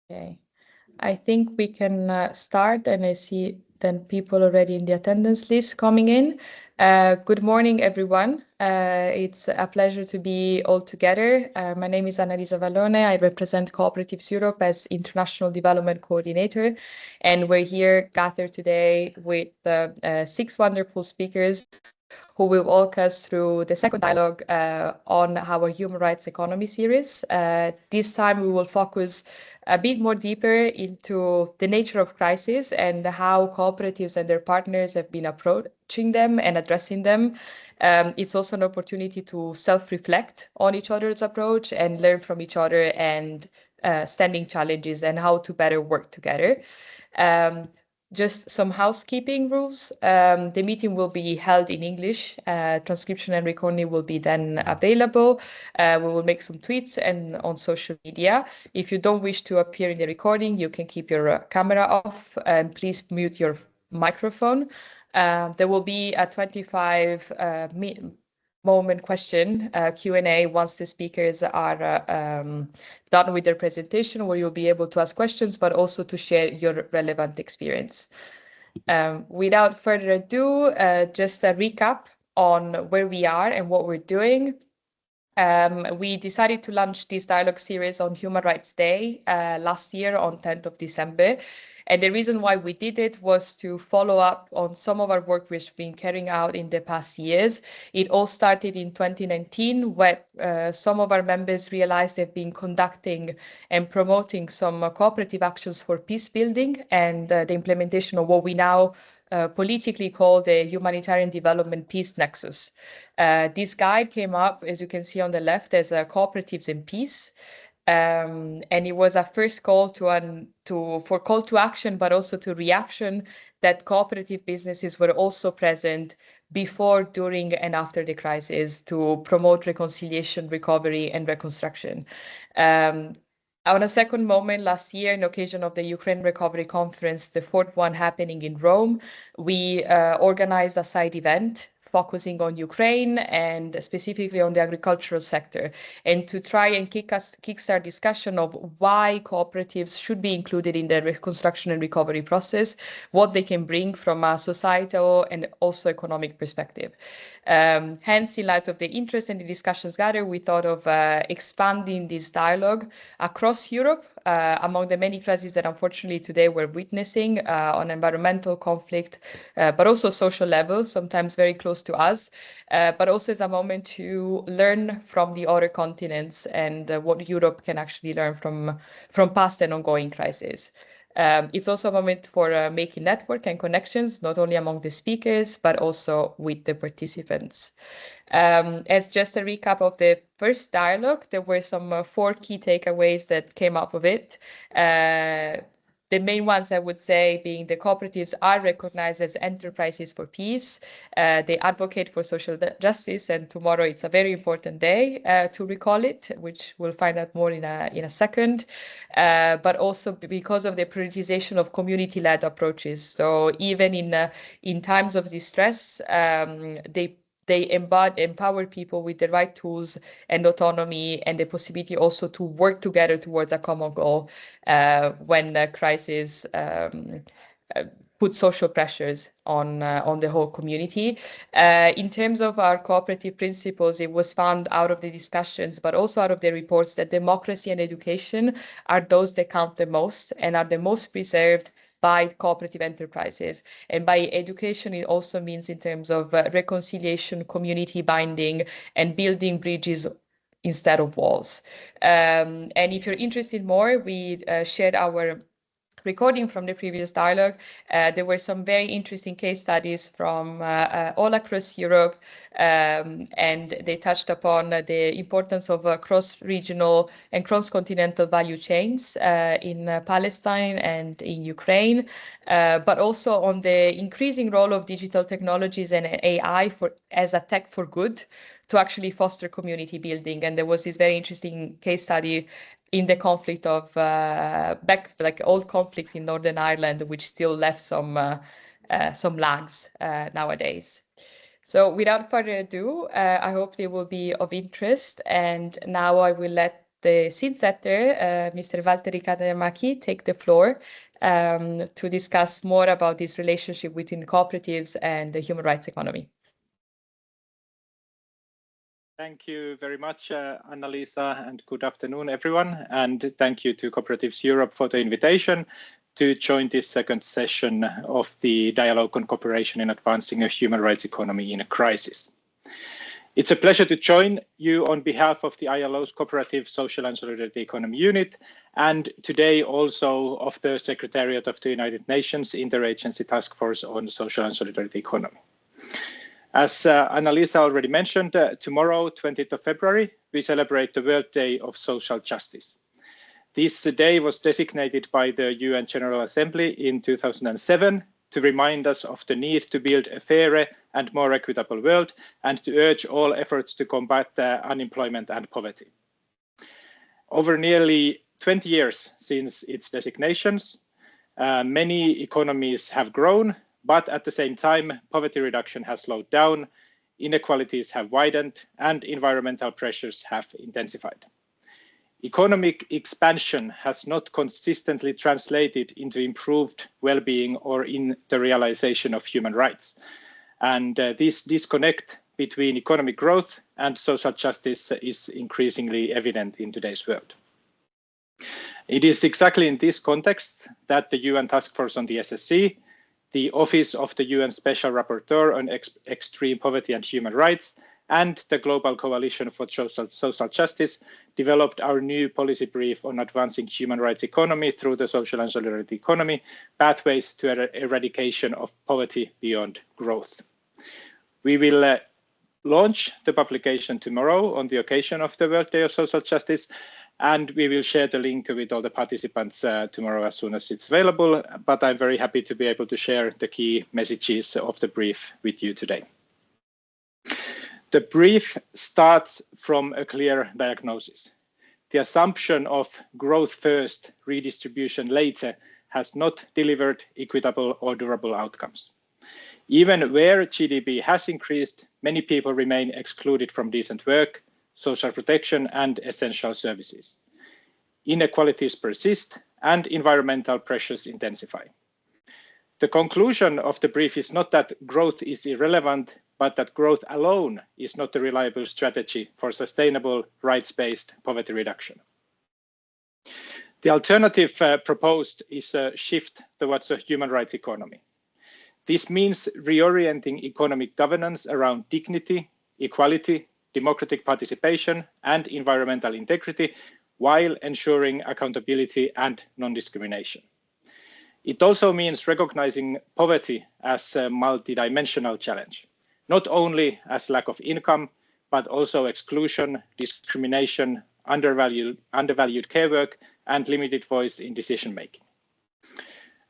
Okay, I think we can start, and I see then people already in the attendance list coming in. Good morning, everyone. It's a pleasure to be all together. My name is Annalisa Vallone. I represent Cooperatives Europe as International Development Coordinator, and we're here gathered today with 6 wonderful speakers who will walk us through the second dialogue on our Human Rights Economy series. This time we will focus a bit more deeper into the nature of crisis and how cooperatives and their partners have been approaching them and addressing them. It's also an opportunity to self-reflect on each other's approach and learn from each other and standing challenges and how to better work together. Um, just some housekeeping rules. The meeting will be held in English. Transcription and recording will be then available. We will make some tweets and on social media. If you don't wish to appear in the recording, you can keep your camera off and please mute your microphone. There will be a 25 moment question, Q&A, once the speakers are done with their presentation, where you'll be able to ask questions, but also to share your relevant experience. Without further ado, just a recap on where we are and what we're doing. We decided to launch this dialogue series on Human Rights Day last year on 10th of December. And the reason why we did it was to follow up on some of our work we've been carrying out in the past years. It all started in 2019, where some of our members realized they've been conducting and promoting some cooperative actions for peace building and the implementation of what we now politically called the Humanitarian Development Peace Nexus. This guide came up, as you can see on the left, as Cooperatives in Peace. And it was a first call for call to action, but also to reaction that cooperative businesses were also present before, during, and after the crisis to promote reconciliation, recovery, and reconstruction. On a second moment last year, in occasion of the Ukraine Recovery Conference, the fourth one happening in Rome, we organized a side event focusing on Ukraine and specifically on the agricultural sector, and to try and kickstart discussion of why cooperatives should be included in the reconstruction and recovery process, what they can bring from a societal and also economic perspective. Hence, in light of the interest and the discussions gathered, we thought of expanding this dialogue across Europe among the many crises that unfortunately today we're witnessing on environmental conflict, but also social levels, sometimes very close to us, but also as a moment to learn from the other continents and what Europe can actually learn from past and ongoing crises. It's also a moment for making network and connections, not only among the speakers, but also with the participants. As just a recap of the first dialogue, there were some 4 key takeaways that came up of it. The main ones, I would say, being the cooperatives are recognized as enterprises for peace. They advocate for social justice, and tomorrow it's a very important day to recall it, which we'll find out more in a second. But also because of the prioritization of community-led approaches. So even in times of distress, they empower people with the right tools and autonomy and the possibility also to work together towards a common goal when crisis put social pressures on the whole community. In terms of our cooperative principles, it was found out of the discussions, but also out of the reports, that democracy and education are those that count the most and are the most preserved by cooperative enterprises. And by education, it also means in terms of reconciliation, community binding, and building bridges instead of walls. And if you're interested more, we shared our recording from the previous dialogue. There were some very interesting case studies from all across Europe, and they touched upon the importance of cross-regional and cross-continental value chains in Palestine and in Ukraine, but also on the increasing role of digital technologies and AI as a tech for good to actually foster community building. And there was this very interesting case study in the conflict of old conflict in Northern Ireland, which still left some lags nowadays. So without further ado, I hope they will be of interest. And now I will let the seat setter, Mr. Valtteri Katamäki, take the floor to discuss more about this relationship between cooperatives and the human rights economy. Thank you very much, Anna-Liisa, and good afternoon, everyone. And thank you to Cooperatives Europe for the invitation to join this second session of the Dialogue on Cooperation in Advancing a Human Rights Economy in a Crisis. It's a pleasure to join you on behalf of the ILO's Cooperative, Social and Solidarity Economy Unit, and today also of the Secretariat of the United Nations Interagency Task Force on Social and Solidarity Economy. As Anna-Liisa already mentioned, tomorrow, 20th of February, we celebrate the World Day of Social Justice. This day was designated by the UN General Assembly in 2007 to remind us of the need to build a fairer and more equitable world and to urge all efforts to combat unemployment and poverty. Over nearly 20 years since its designations, many economies have grown, but at the same time, poverty reduction has slowed down, inequalities have widened, and environmental pressures have intensified. Economic expansion has not consistently translated into improved well-being or in the realization of human rights. And this disconnect between economic growth and social justice is increasingly evident in today's world. It is exactly in this context that the UN Task Force on the SSC, the Office of the UN Special Rapporteur on Extreme Poverty and Human Rights, and the Global Coalition for Social Justice developed our new policy brief on advancing human rights economy through the social and solidarity economy, pathways to eradication of poverty beyond growth. We will launch the publication tomorrow on the occasion of the World Day of Social Justice, and we will share the link with all the participants tomorrow as soon as it's available, but I'm very happy to be able to share the key messages of the brief with you today. The brief starts from a clear diagnosis. The assumption of growth first, redistribution later has not delivered equitable or durable outcomes. Even where GDP has increased, many people remain excluded from decent work, social protection, and essential services. Inequalities persist and environmental pressures intensify. The conclusion of the brief is not that growth is irrelevant, but that growth alone is not a reliable strategy for sustainable, rights-based poverty reduction. The alternative proposed is a shift towards a human rights economy. This means reorienting economic governance around dignity, equality, democratic participation, and environmental integrity, while ensuring accountability and non-discrimination. It also means recognizing poverty as a multidimensional challenge, not only as lack of income, but also exclusion, discrimination, undervalued care work, and limited voice in decision-making.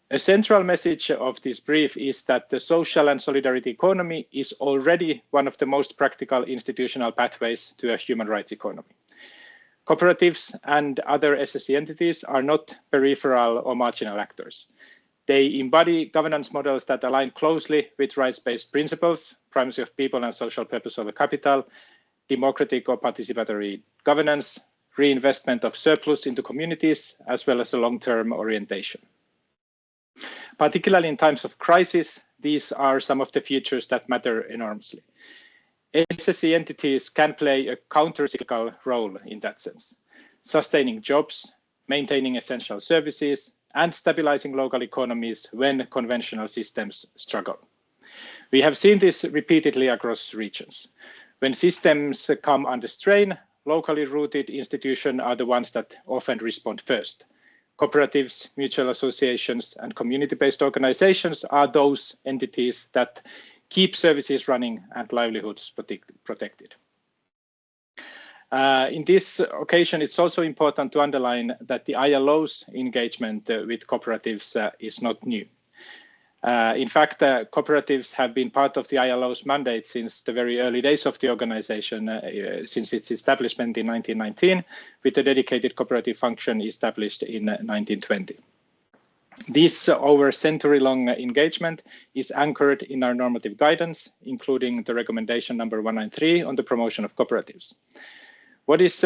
A central message of this brief is that the social and solidarity economy is already one of the most practical institutional pathways to a human rights economy. Cooperatives and other SSC entities are not peripheral or marginal actors. They embody governance models that align closely with rights-based principles, primacy of people and social purpose over capital, democratic or participatory governance, reinvestment of surplus into communities, as well as a long-term orientation. Particularly in times of crisis, these are some of the features that matter enormously. SSC entities can play a counter-cyclical role in that sense, sustaining jobs, maintaining essential services, and stabilizing local economies when conventional systems struggle. We have seen this repeatedly across regions. When systems come under strain, locally rooted institutions are the ones that often respond first. Cooperatives, mutual associations, and community-based organizations are those entities that keep services running and livelihoods protected. In this occasion, it's also important to underline that the ILO's engagement with cooperatives is not new. In fact, cooperatives have been part of the ILO's mandate since the very early days of the organization, since its establishment in 1919, with a dedicated cooperative function established in 1920. This over century-long engagement is anchored in our normative guidance, including the recommendation number 193 on the promotion of cooperatives. What is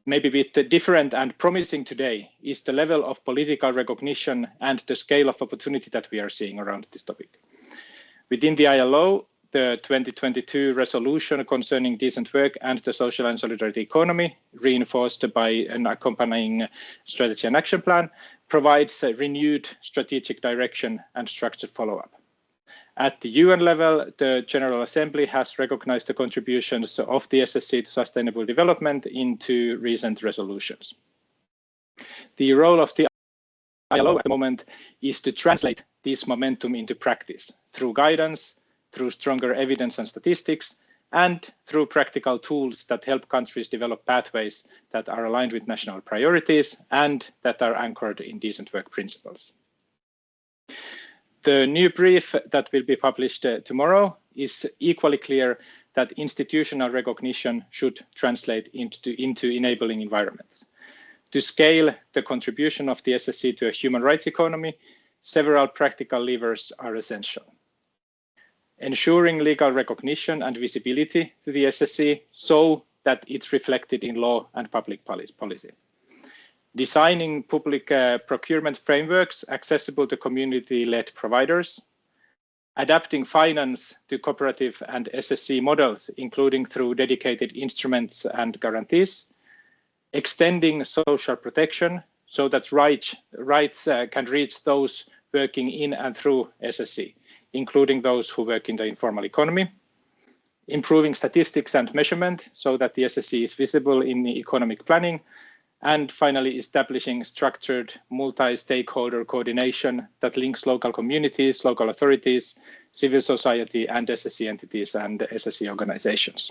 maybe with different and promising today is the level of political recognition and the scale of opportunity that we are seeing around this topic. Within the ILO, the 2022 resolution concerning decent work and the social and solidarity economy, reinforced by an accompanying strategy and action plan, provides a renewed strategic direction and structured follow-up. At the UN level, the General Assembly has recognized the contributions of the SSC to sustainable development into recent resolutions. The role of the ILO at the moment is to translate this momentum into practice through guidance, through stronger evidence and statistics, and through practical tools that help countries develop pathways that are aligned with national priorities and that are anchored in decent work principles. The new brief that will be published tomorrow is equally clear that institutional recognition should translate into enabling environments. To scale the contribution of the SSC to a human rights economy, several practical levers are essential. Ensuring legal recognition and visibility to the SSC so that it's reflected in law and public policy. Designing public procurement frameworks accessible to community-led providers. Adapting finance to cooperative and SSC models, including through dedicated instruments and guarantees. Extending social protection so that rights can reach those working in and through SSC, including those who work in the informal economy. Improving statistics and measurement so that the SSC is visible in the economic planning. And finally, establishing structured multi-stakeholder coordination that links local communities, local authorities, civil society, and SSC entities and SSC organizations.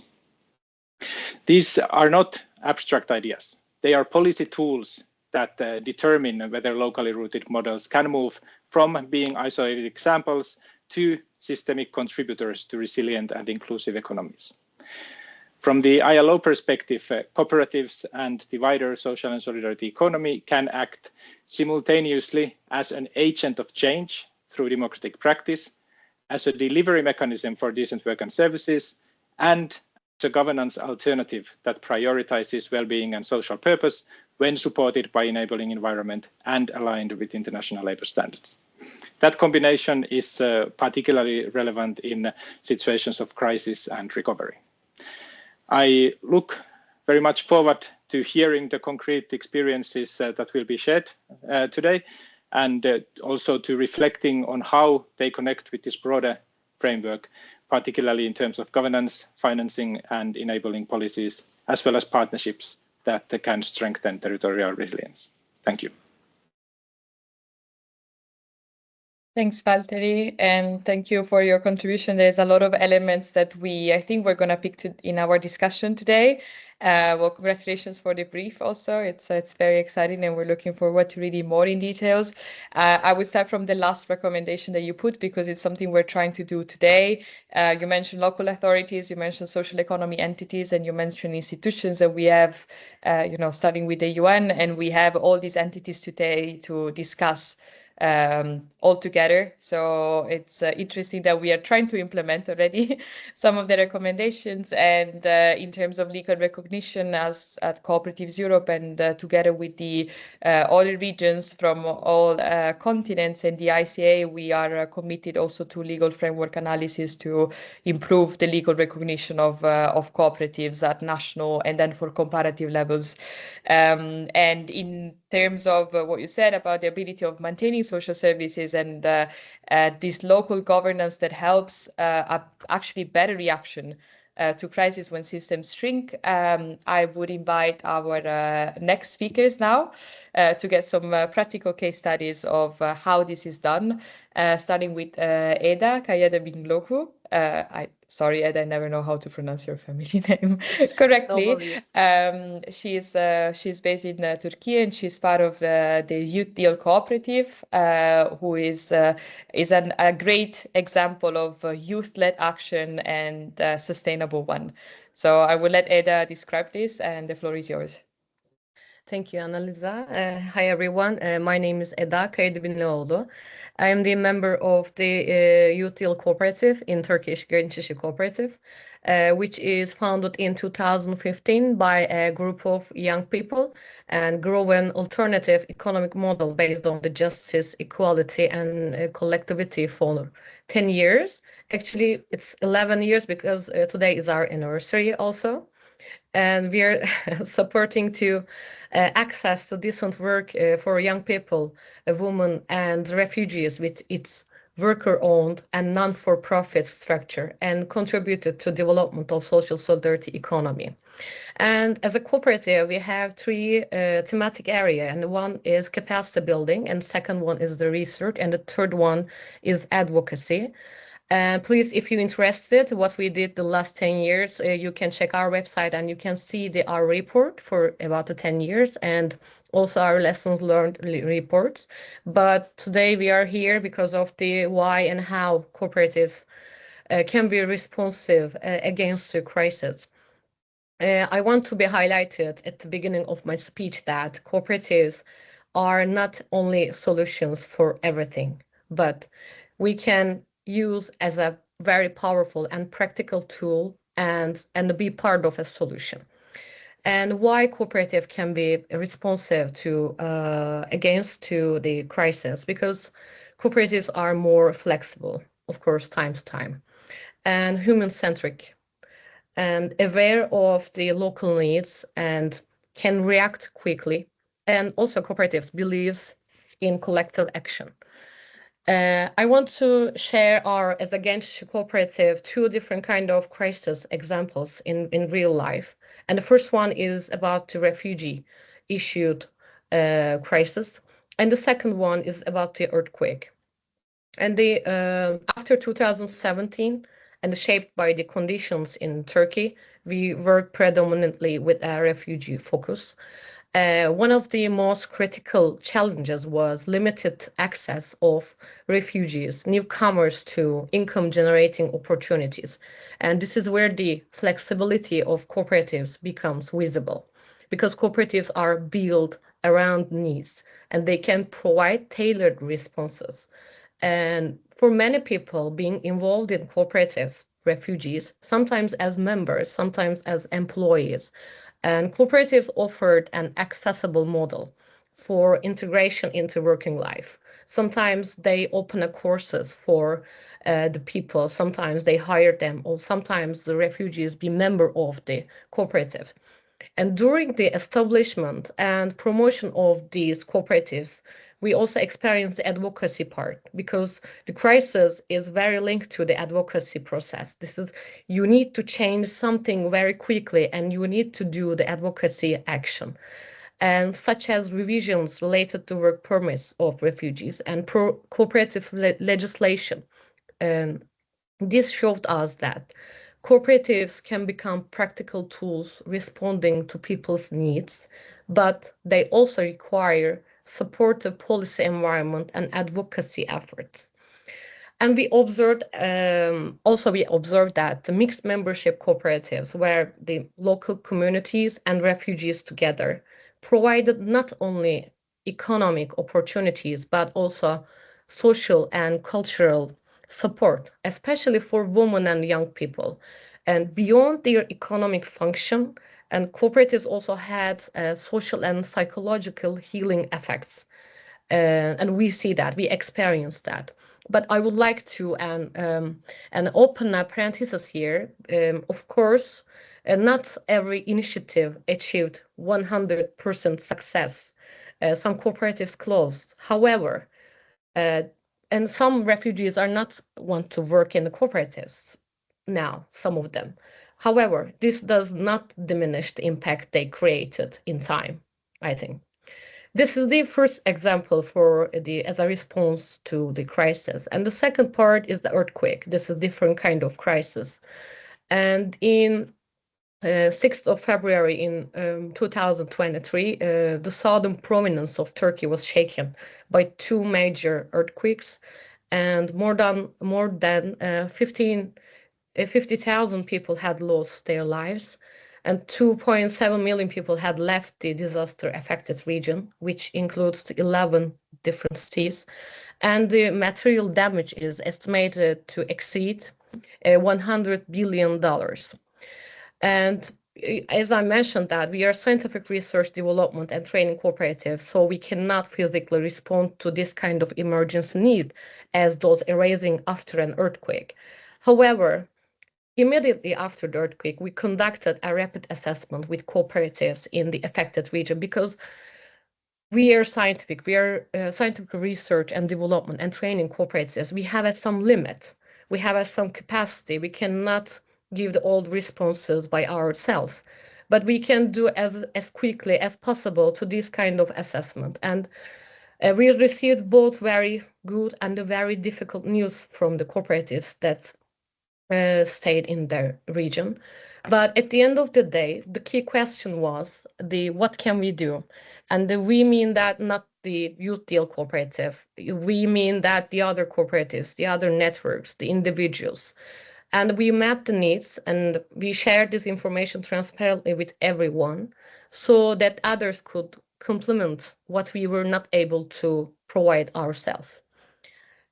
These are not abstract ideas. They are policy tools that determine whether locally rooted models can move from being isolated examples to systemic contributors to resilient and inclusive economies. From the ILO perspective, cooperatives and the wider social and solidarity economy can act simultaneously as an agent of change through democratic practice, as a delivery mechanism for decent work and services, and as a governance alternative that prioritizes well-being and social purpose when supported by enabling environment and aligned with international labor standards. That combination is particularly relevant in situations of crisis and recovery. I look very much forward to hearing the concrete experiences that will be shared today, and also to reflecting on how they connect with this broader framework, particularly in terms of governance, financing, and enabling policies, as well as partnerships that can strengthen territorial resilience. Thank you. Thanks, Valtteri, and thank you for your contribution. There's a lot of elements that I think we're going to pick in our discussion today. Well, congratulations for the brief also. It's very exciting and we're looking forward to reading more in details. I would start from the last recommendation that you put because it's something we're trying to do today. You mentioned local authorities, you mentioned social economy entities, and you mentioned institutions that we have, starting with the UN, and we have all these entities today to discuss all together. So it's interesting that we are trying to implement already some of the recommendations, and in terms of legal recognition as at Cooperatives Europe and together with the all regions from all continents and the ICA, we are committed also to legal framework analysis to improve the legal recognition of cooperatives at national and then for comparative levels. And in terms of what you said about the ability of maintaining social services and this local governance that helps actually better reaction to crisis when systems shrink, I would invite our next speakers now to get some practical case studies of how this is done, starting with Eda Kayadebingloku. Sorry, Eda, I never know how to pronounce your family name correctly. She's based in Turkey, and she's part of the Youth Deal Cooperative, who is a great example of youth-led action and sustainable one. So I will let Eda describe this, and the floor is yours. Thank you, Annalisa. Hi, everyone. My name is Eda Kayadebingloğlu. I am the member of the Youth Deal Cooperative in Turkish, Gençişi Cooperative. which is founded in 2015 by a group of young people and grow an alternative economic model based on the justice, equality, and collectivity for 10 years. Actually, it's 11 years because today is our anniversary also. And we are supporting to access to decent work for young people, women, and refugees with its worker-owned and non-for-profit structure and contributed to development of social solidarity economy. And as a cooperative, we have three thematic area, and one is capacity building, and second one is the research, and the third one is advocacy. Please, if you're interested, what we did the last 10 years, you can check our website and you can see our report for about the 10 years and also our lessons learned reports. But today we are here because of the why and how cooperatives can be responsive against the crisis. I want to be highlighted at the beginning of my speech that cooperatives are not only solutions for everything, but we can use as a very powerful and practical tool and be part of a solution. And why cooperative can be responsive to against to the crisis, because cooperatives are more flexible, of course, time to time, and human-centric and aware of the local needs and can react quickly. And also cooperatives believes in collective action. I want to share our, as against cooperative, two different kind of crisis examples in real life. And the first one is about the refugee issued crisis. And the second one is about the earthquake. And the after 2017 and shaped by the conditions in Turkey, we work predominantly with a refugee focus. One of the most critical challenges was limited access of refugees, newcomers to income-generating opportunities. And this is where the flexibility of cooperatives becomes visible, because cooperatives are built around needs and they can provide tailored responses. And for many people, being involved in cooperatives, refugees, sometimes as members, sometimes as employees, and cooperatives offered an accessible model for integration into working life. Sometimes they open courses for the people, sometimes they hire them, or sometimes the refugees be member of the cooperative. And during the establishment and promotion of these cooperatives, we also experienced the advocacy part, because the crisis is very linked to the advocacy process. This is, you need to change something very quickly and you need to do the advocacy action. And such as revisions related to work permits of refugees and cooperative legislation. This showed us that cooperatives can become practical tools responding to people's needs, but they also require supportive policy environment and advocacy efforts. And we observed that the mixed membership cooperatives, where the local communities and refugees together, provided not only economic opportunities, but also social and cultural support, especially for women and young people. And beyond their economic function, and cooperatives also had social and psychological healing effects. And we see that, we experience that. But I would like to open a parenthesis here. Of course, not every initiative achieved 100% success. Some cooperatives closed. However, and some refugees are not want to work in the cooperatives now, some of them. However, this does not diminish the impact they created in time, I think. This is the first example for as a response to the crisis. And the second part is the earthquake. This is a different kind of crisis. And in 6th of February in 2023, the southern province of Turkey was shaken by two major earthquakes, and more than 50,000 people had lost their lives, and 2.7 million people had left the disaster-affected region, which includes 11 different cities. And the material damage is estimated to exceed $100 billion. And as I mentioned that we are scientific research development and training cooperative, so we cannot physically respond to this kind of emergency need as those arising after an earthquake. However, immediately after the earthquake, we conducted a rapid assessment with cooperatives in the affected region because we are scientific research and development and training cooperatives. We have some limit. We have some capacity. We cannot give the old responses by ourselves, but we can do as quickly as possible to this kind of assessment. And we received both very good and very difficult news from the cooperatives that stayed in their region. But at the end of the day, the key question was what can we do? And we mean that not the youth deal cooperative. We mean that the other cooperatives, the other networks, the individuals. And we mapped the needs and we shared this information transparently with everyone so that others could complement what we were not able to provide ourselves.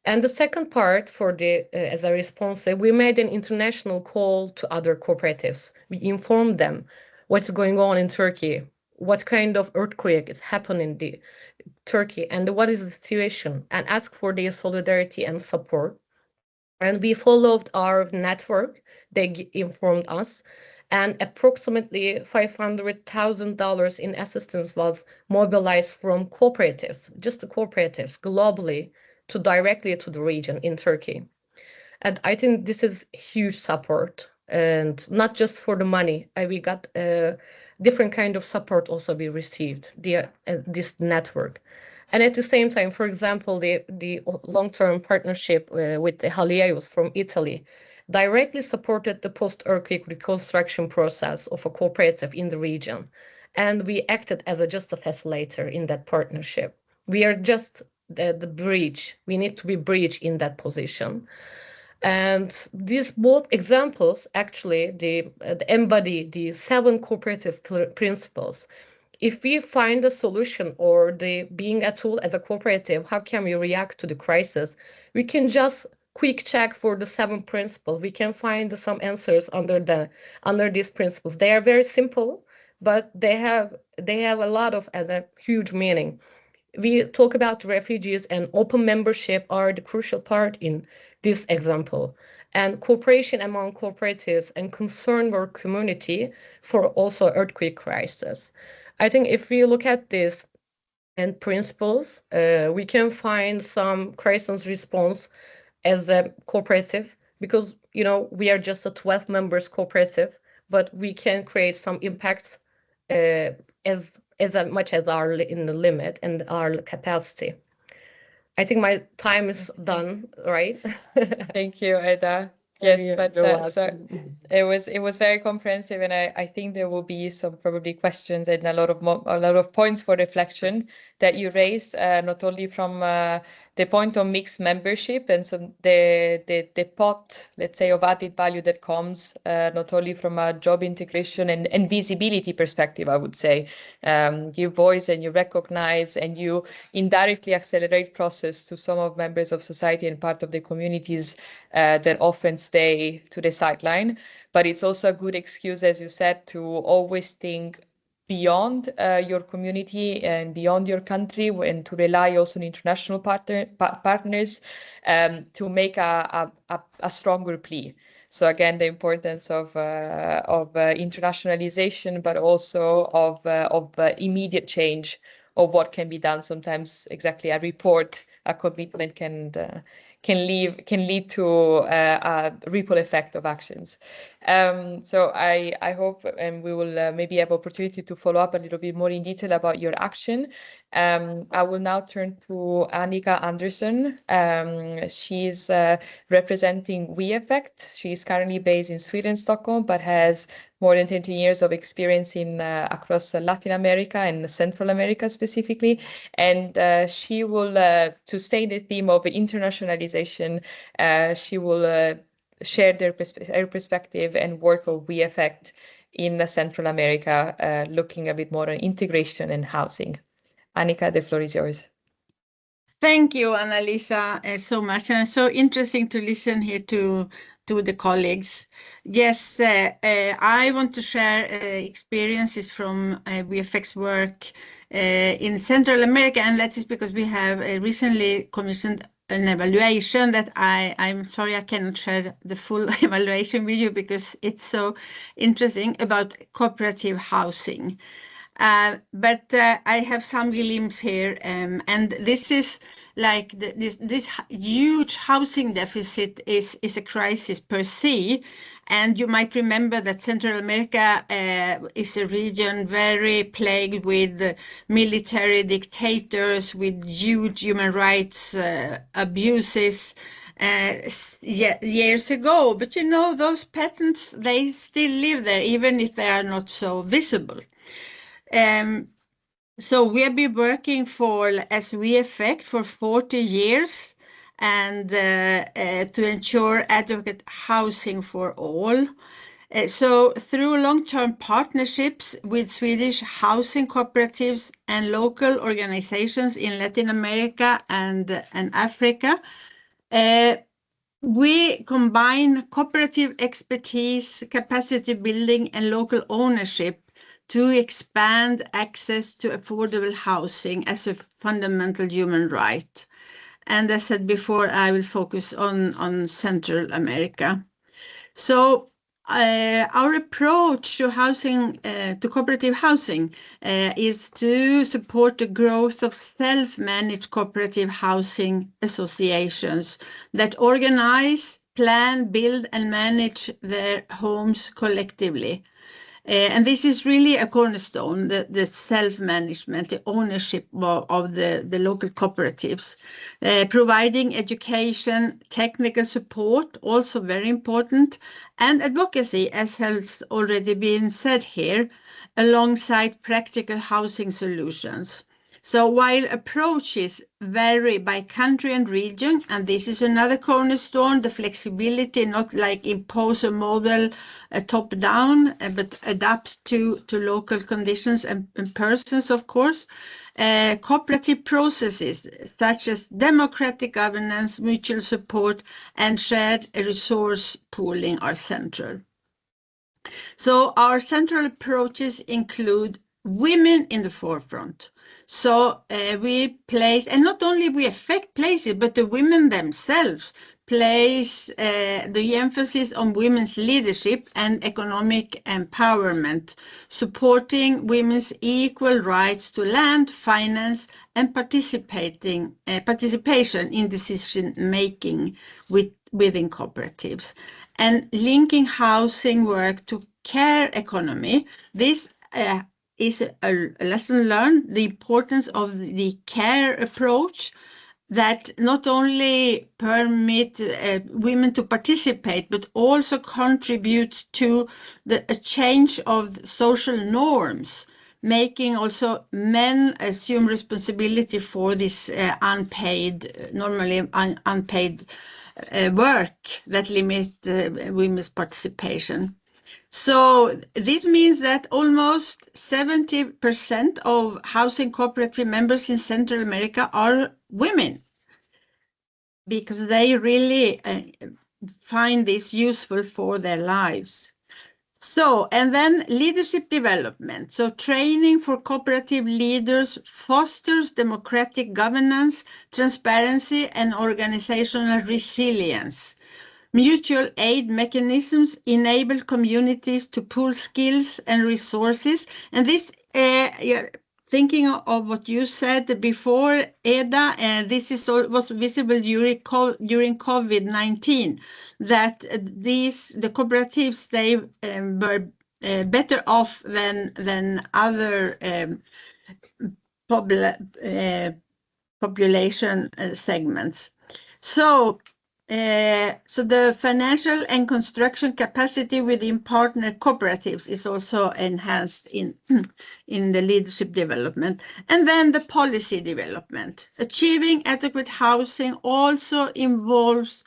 And the second part for as a response, we made an international call to other cooperatives. We informed them what's going on in Turkey, what kind of earthquake is happening in Turkey, and what is the situation, and asked for their solidarity and support. And we followed our network. They informed us, and approximately $500,000 in assistance was mobilized from cooperatives, just the cooperatives globally, to directly to the region in Turkey. And I think this is huge support, and not just for the money. We got different kind of support also we received this network. And at the same time, for example, the long-term partnership with the Haliaeus from Italy directly supported the post-earthquake reconstruction process of a cooperative in the region. And we acted as just a facilitator in that partnership. We are just the bridge. We need to be bridge in that position. And these both examples actually embody the 7 cooperative principles. If we find a solution or being a tool as a cooperative, how can we react to the crisis? We can just quick check for the 7 principles. We can find some answers under these principles. They are very simple, but they have a lot of a huge meaning. We talk about refugees, and open membership are the crucial part in this example, and cooperation among cooperatives and concern for community for also earthquake crisis. I think if we look at this and principles, we can find some crisis response as a cooperative because we are just a 12 members cooperative, but we can create some impacts as much as our in the limit and our capacity. I think my time is done, right? Thank you, Eda. Yes, but so it was very comprehensive, and I think there will be some probably questions and a lot of points for reflection that you raised, not only from the point of mixed membership and so the pot, let's say, of added value that comes not only from a job integration and visibility perspective, I would say, give voice and you recognize and you indirectly accelerate process to some of members of society and part of the communities that often stay to the sideline. But it's also a good excuse, as you said, to always think beyond your community and beyond your country, and to rely also on international partners to make a stronger plea. So again, the importance of internationalization, but also of immediate change of what can be done. Sometimes exactly a report, a commitment can lead to a ripple effect of actions. So I hope, and we will maybe have opportunity to follow up a little bit more in detail about your action. I will now turn to Annika Andersson. She's representing WeEffect. She's currently based in Sweden, Stockholm, but has more than 20 years of experience in across Latin America and Central America specifically. And she will, to stay in the theme of internationalization, she will share her perspective and work of WeEffect in Central America, looking a bit more on integration and housing. Annika, the floor is yours. Thank you, Annalisa, so much. And it's so interesting to listen here to the colleagues. Yes, I want to share experiences from VFX work in Central America, and that is because we have recently commissioned an evaluation that I'm sorry I cannot share the full evaluation with you because it's so interesting about cooperative housing. But I have some glimpse here, and this is like this huge housing deficit is a crisis per se. And you might remember that Central America is a region very plagued with military dictators, with huge human rights abuses years ago. But you know, those patterns, they still live there, even if they are not so visible. So we have been working as VFX for 40 years and to ensure adequate housing for all. So through long-term partnerships with Swedish housing cooperatives and local organizations in Latin America and Africa, we combine cooperative expertise, capacity building, and local ownership to expand access to affordable housing as a fundamental human right. And as I said before, I will focus on Central America. So our approach to housing, to cooperative housing, is to support the growth of self-managed cooperative housing associations that organize, plan, build, and manage their homes collectively. And this is really a cornerstone, the self-management, the ownership of the local cooperatives, providing education, technical support, also very important, and advocacy, as has already been said here, alongside practical housing solutions. So while approaches vary by country and region, and this is another cornerstone, the flexibility, not like impose a model top down, but adapt to local conditions and persons, of course. Cooperative processes such as democratic governance, mutual support, and shared resource pooling are central. So our central approaches include women in the forefront. So we place, and not only we affect places, but the women themselves place the emphasis on women's leadership and economic empowerment, supporting women's equal rights to land, finance, and participation in decision making within cooperatives. And linking housing work to care economy, this is a lesson learned, the importance of the care approach that not only permit women to participate, but also contributes to a change of social norms, making also men assume responsibility for this normally unpaid work that limit women's participation. So this means that almost 70% of housing cooperative members in Central America are women, because they really find this useful for their lives. So, and then leadership development. So training for cooperative leaders fosters democratic governance, transparency, and organizational resilience. Mutual aid mechanisms enable communities to pool skills and resources. And this, thinking of what you said before, Eda, this was visible during COVID-19, that the cooperatives, they were better off than other population segments. So the financial and construction capacity within partner cooperatives is also enhanced in the leadership development. And then the policy development. Achieving adequate housing also involves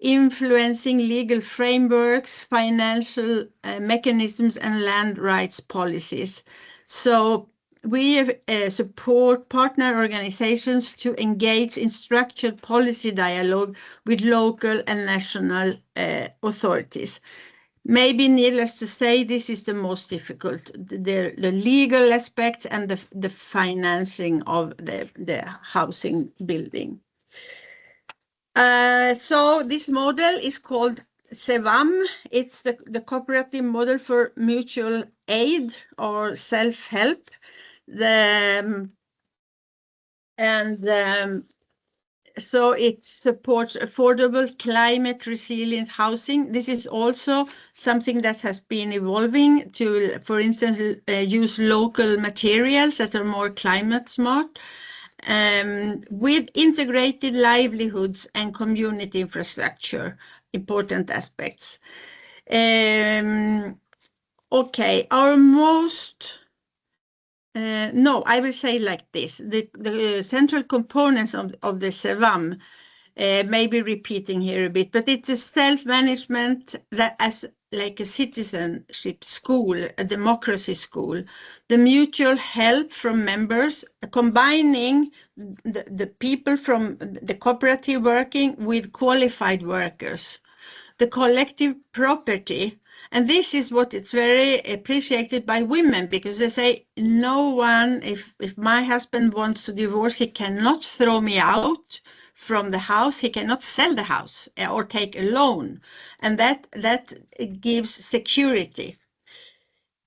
influencing legal frameworks, financial mechanisms, and land rights policies. So we support partner organizations to engage in structured policy dialogue with local and national authorities. Maybe needless to say, this is the most difficult, the legal aspects and the financing of the housing building. So this model is called CEVAM. It's the cooperative model for mutual aid or self-help. So it supports affordable, climate resilient housing. This is also something that has been evolving to, for instance, use local materials that are more climate smart, with integrated livelihoods and community infrastructure, important aspects. Okay, our most no, I will say like this. The central components of the CEVAM, maybe repeating here a bit, but it's a self-management that as like a citizenship school, a democracy school, the mutual help from members, combining the people from the cooperative working with qualified workers, the collective property. And this is what it's very appreciated by women, because they say, no one, if my husband wants to divorce, he cannot throw me out from the house, he cannot sell the house or take a loan. And that gives security.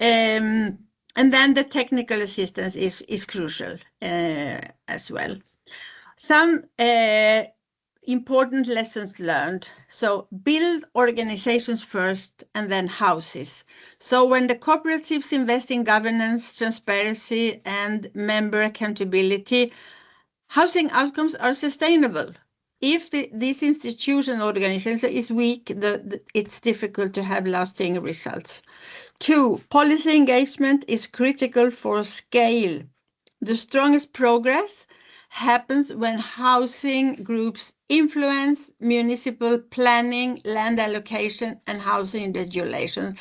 And then the technical assistance is crucial as well. Some important lessons learned. So build organizations first and then houses. So when the cooperatives invest in governance, transparency, and member accountability, housing outcomes are sustainable. If this institution organization is weak, it's difficult to have lasting results. 2, policy engagement is critical for scale. The strongest progress happens when housing groups influence municipal planning, land allocation, and housing regulation.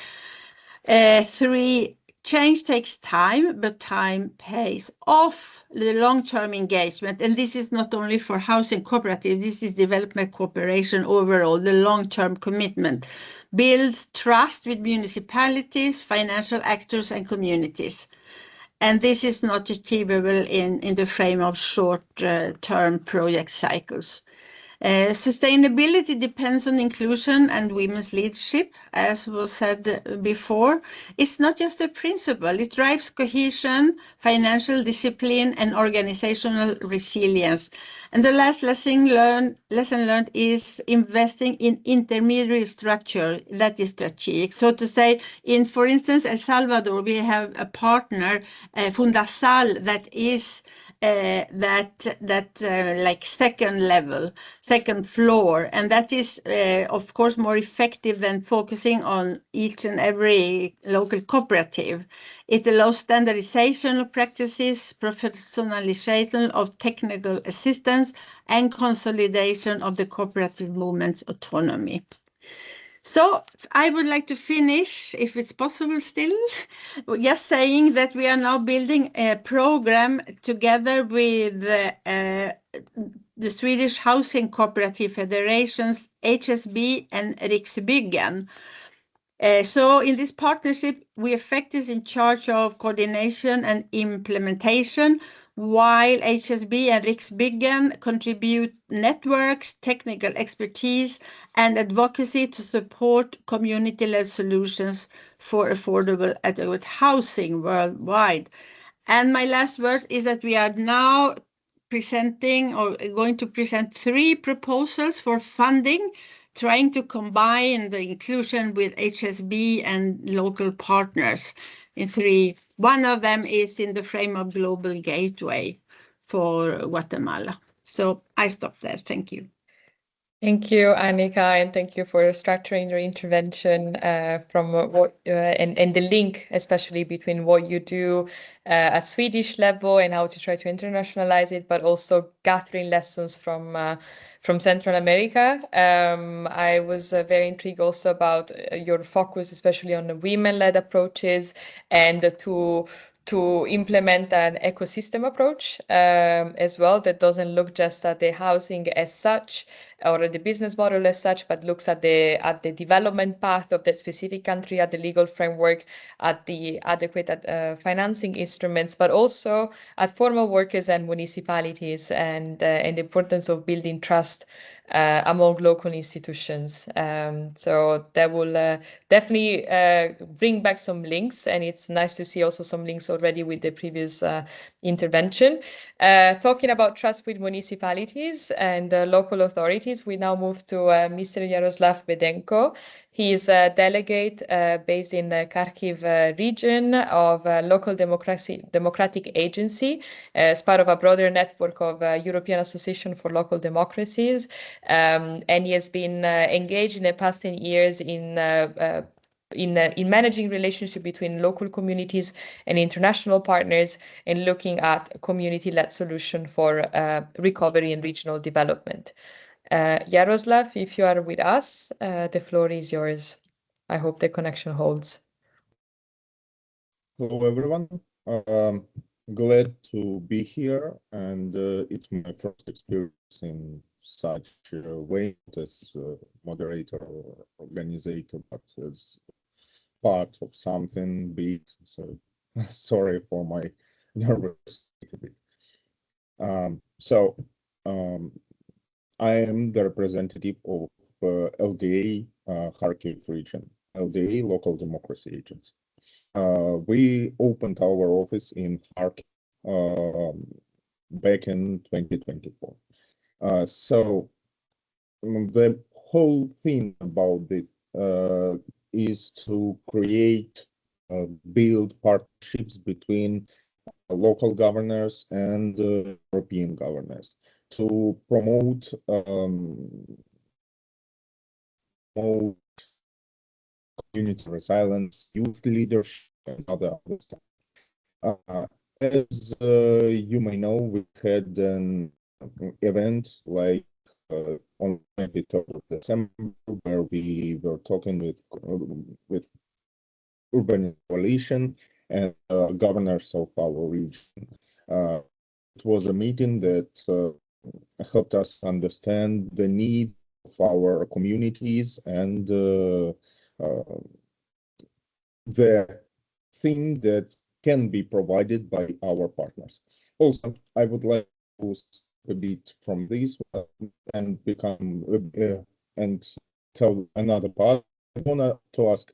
3, change takes time, but time pays off. The long-term engagement, and this is not only for housing cooperative, this is development cooperation overall, the long-term commitment builds trust with municipalities, financial actors, and communities. And this is not achievable in the frame of short-term project cycles. Sustainability depends on inclusion and women's leadership, as was said before. It's not just a principle, it drives cohesion, financial discipline, and organizational resilience. And the last lesson learned is investing in intermediary structure that is strategic. So to say, in, for instance, El Salvador, we have a partner, Fundasal, that is like second floor, and that is of course more effective than focusing on each and every local cooperative. It allows standardization of practices, professionalization of technical assistance, and consolidation of the cooperative movement's autonomy. So I would like to finish, if it's possible still, just saying that we are now building a program together with the Swedish Housing Cooperative Federations, HSB and Riksbyggen. So in this partnership, WeEffect is in charge of coordination and implementation, while HSB and Riksbyggen contribute networks, technical expertise, and advocacy to support community-led solutions for affordable adequate housing worldwide. And my last words is that we are now presenting or going to present 3 proposals for funding, trying to combine the inclusion with HSB and local partners in 3. One of them is in the frame of Global Gateway for Guatemala. So I stop there. Thank you. Thank you, Annika, and thank you for structuring your intervention from what and the link, especially between what you do at Swedish level and how to try to internationalize it, but also gathering lessons from Central America. I was very intrigued also about your focus, especially on the women-led approaches, and to to implement an ecosystem approach as well, that doesn't look just at the housing as such or the business model as such, but looks at the development path of that specific country, at the legal framework, at the adequate financing instruments, but also at formal workers and municipalities, and the importance of building trust among local institutions. So that will definitely bring back some links, and it's nice to see also some links already with the previous intervention. Talking about trust with municipalities and local authorities, we now move to Mr. Yaroslav Bedenko. He is a delegate based in the Kharkiv region of Local Democratic Agency as part of a broader network of European Association for Local Democracies. And he has been engaged in the past 10 years in managing relationship between local communities and international partners, and looking at community-led solution for recovery and regional development. Yaroslav, if you are with us, the floor is yours. I hope the connection holds. Hello, everyone. Glad to be here, and it's my first experience in such a way as moderator or organizer, but as part of something big. So sorry for my nervous a bit. I am the representative of LDA Kharkiv region, LDA Local Democracy Agency. We opened our office in Kharkiv back in 2024. So the whole thing about this is to create, build partnerships between local governors and European governors to promote community resilience, youth leadership, and other stuff. As you may know, we had an event like on 23rd of December, where we were talking with Urban Coalition and governors of our region. It was a meeting that helped us understand the needs of our communities and the thing that can be provided by our partners. Also, I would like to step a bit from this and become and tell another part. I want to ask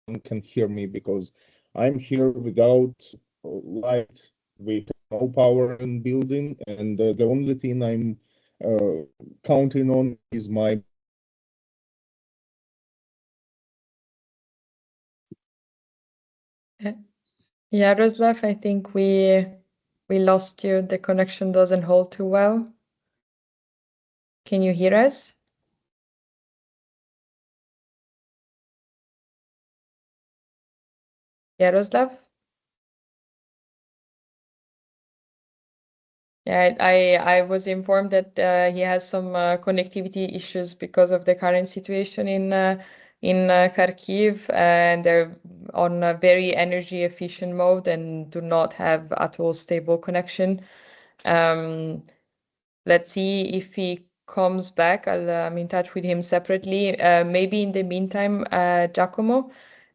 if you can hear me, because I'm here without light, with no power in building, and the only thing I'm counting on is my. Yaroslav, I think we lost you. The connection doesn't hold too well. Can you hear us? Yaroslav? Yeah, I was informed that he has some connectivity issues because of the current situation in Kharkiv, and they're on a very energy efficient mode and do not have at all stable connection. Let's see if he comes back. I'm in touch with him separately. Maybe in the meantime, Giacomo,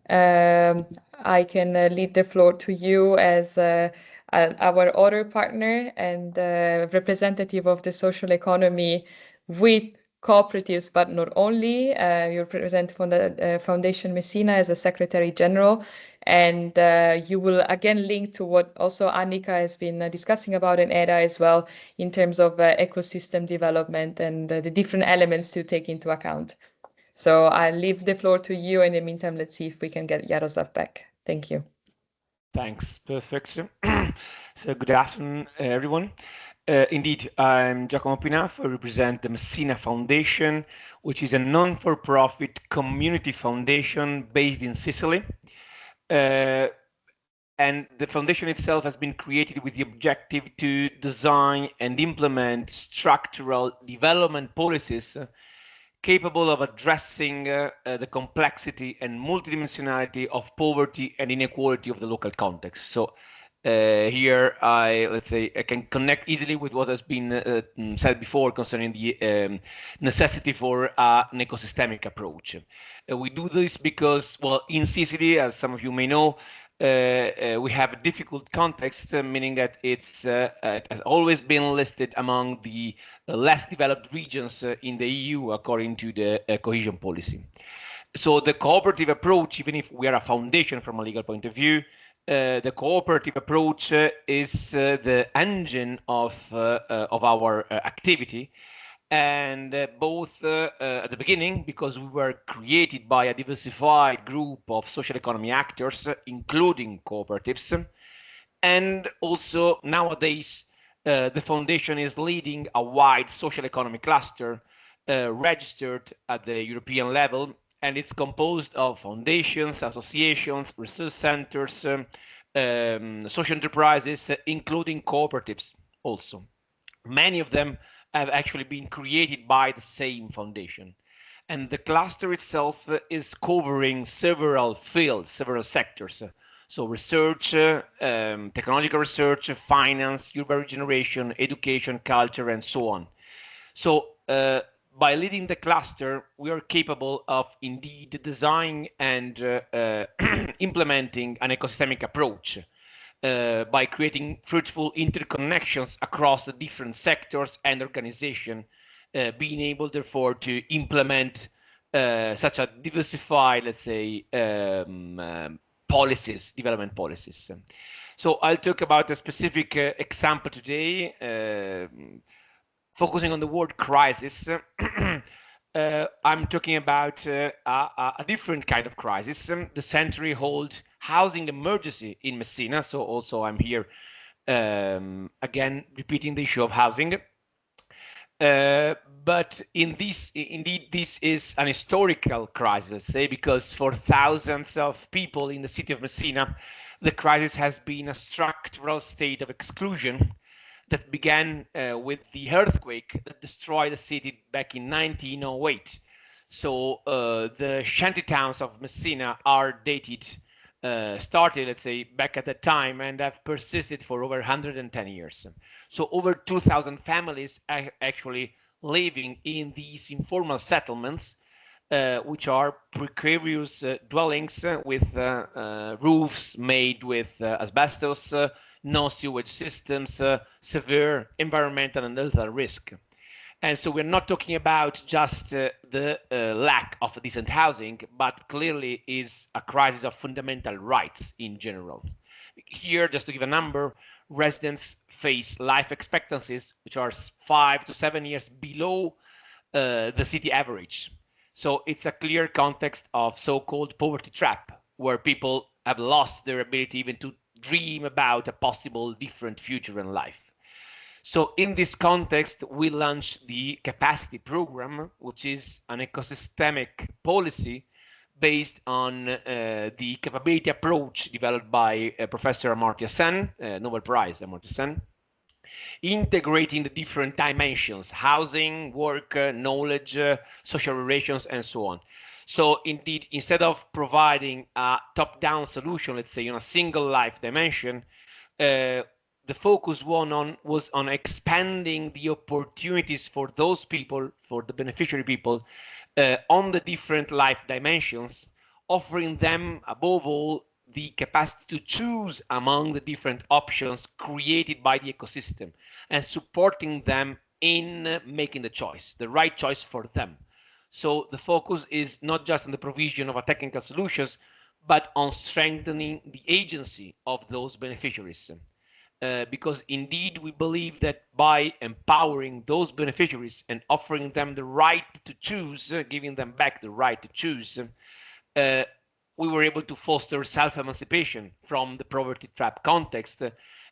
I can lead the floor to you as our other partner and representative of the social economy with cooperatives, but not only. You represent from the Foundation Messina as a Secretary General, and you will again link to what also Annika has been discussing about, and Eda as well, in terms of ecosystem development and the different elements to take into account. So I'll leave the floor to you. In the meantime, let's see if we can get Yaroslav back. Thank you. Thanks. Perfect. So good afternoon, everyone. Indeed, I'm Giacomo Pinafo. I represent the Messina Foundation, which is a non-for-profit community foundation based in Sicily. And the foundation itself has been created with the objective to design and implement structural development policies capable of addressing the complexity and multidimensionality of poverty and inequality of the local context. So Here, let's say I can connect easily with what has been said before concerning the necessity for an ecosystemic approach. We do this because, well, in Sicily, as some of you may know, we have a difficult context, meaning that it has always been listed among the less developed regions in the EU according to the cohesion policy. So the cooperative approach, even if we are a foundation from a legal point of view, the cooperative approach is the engine of our activity. And both at the beginning, because we were created by a diversified group of social economy actors, including cooperatives, and also nowadays the foundation is leading a wide social economy cluster registered at the European level, and it's composed of foundations, associations, research centers, social enterprises, including cooperatives also. Many of them have actually been created by the same foundation. And the cluster itself is covering several fields, several sectors. So research, technological research, finance, urban regeneration, education, culture, and so on. So by leading the cluster, we are capable of indeed designing and implementing an ecosystemic approach by creating fruitful interconnections across the different sectors and organizations, being able, therefore, to implement such a diversified, let's say, policies, development policies. So I'll talk about a specific example today, focusing on the word crisis. I'm talking about a different kind of crisis, the century-old housing emergency in Messina. So also I'm here again repeating the issue of housing. But indeed, this is an historical crisis, let's say, because for thousands of people in the city of Messina, the crisis has been a structural state of exclusion that began with the earthquake that destroyed the city back in 1908. So the shanty towns of Messina are dated, started, let's say, back at that time and have persisted for over 110 years. So over 2,000 families are actually living in these informal settlements, which are precarious dwellings with roofs made with asbestos, no sewage systems, severe environmental and health risk. And so we're not talking about just the lack of decent housing, but clearly is a crisis of fundamental rights in general. Here, just to give a number, residents face life expectancies which are 5 to 7 years below the city average. So it's a clear context of so-called poverty trap, where people have lost their ability even to dream about a possible different future in life. So in this context, we launched the capacity program, which is an ecosystemic policy based on the capability approach developed by Professor Amartya Sen, Nobel Prize Amartya Sen, integrating the different dimensions: housing, work, knowledge, social relations, and so on. So indeed, instead of providing a top-down solution, let's say, on a single life dimension, the focus was on expanding the opportunities for those people, for the beneficiary people, on the different life dimensions, offering them, above all, the capacity to choose among the different options created by the ecosystem, and supporting them in making the choice, the right choice for them. So the focus is not just on the provision of a technical solutions, but on strengthening the agency of those beneficiaries. Because indeed we believe that by empowering those beneficiaries and offering them the right to choose, giving them back the right to choose, we were able to foster self-emancipation from the poverty trap context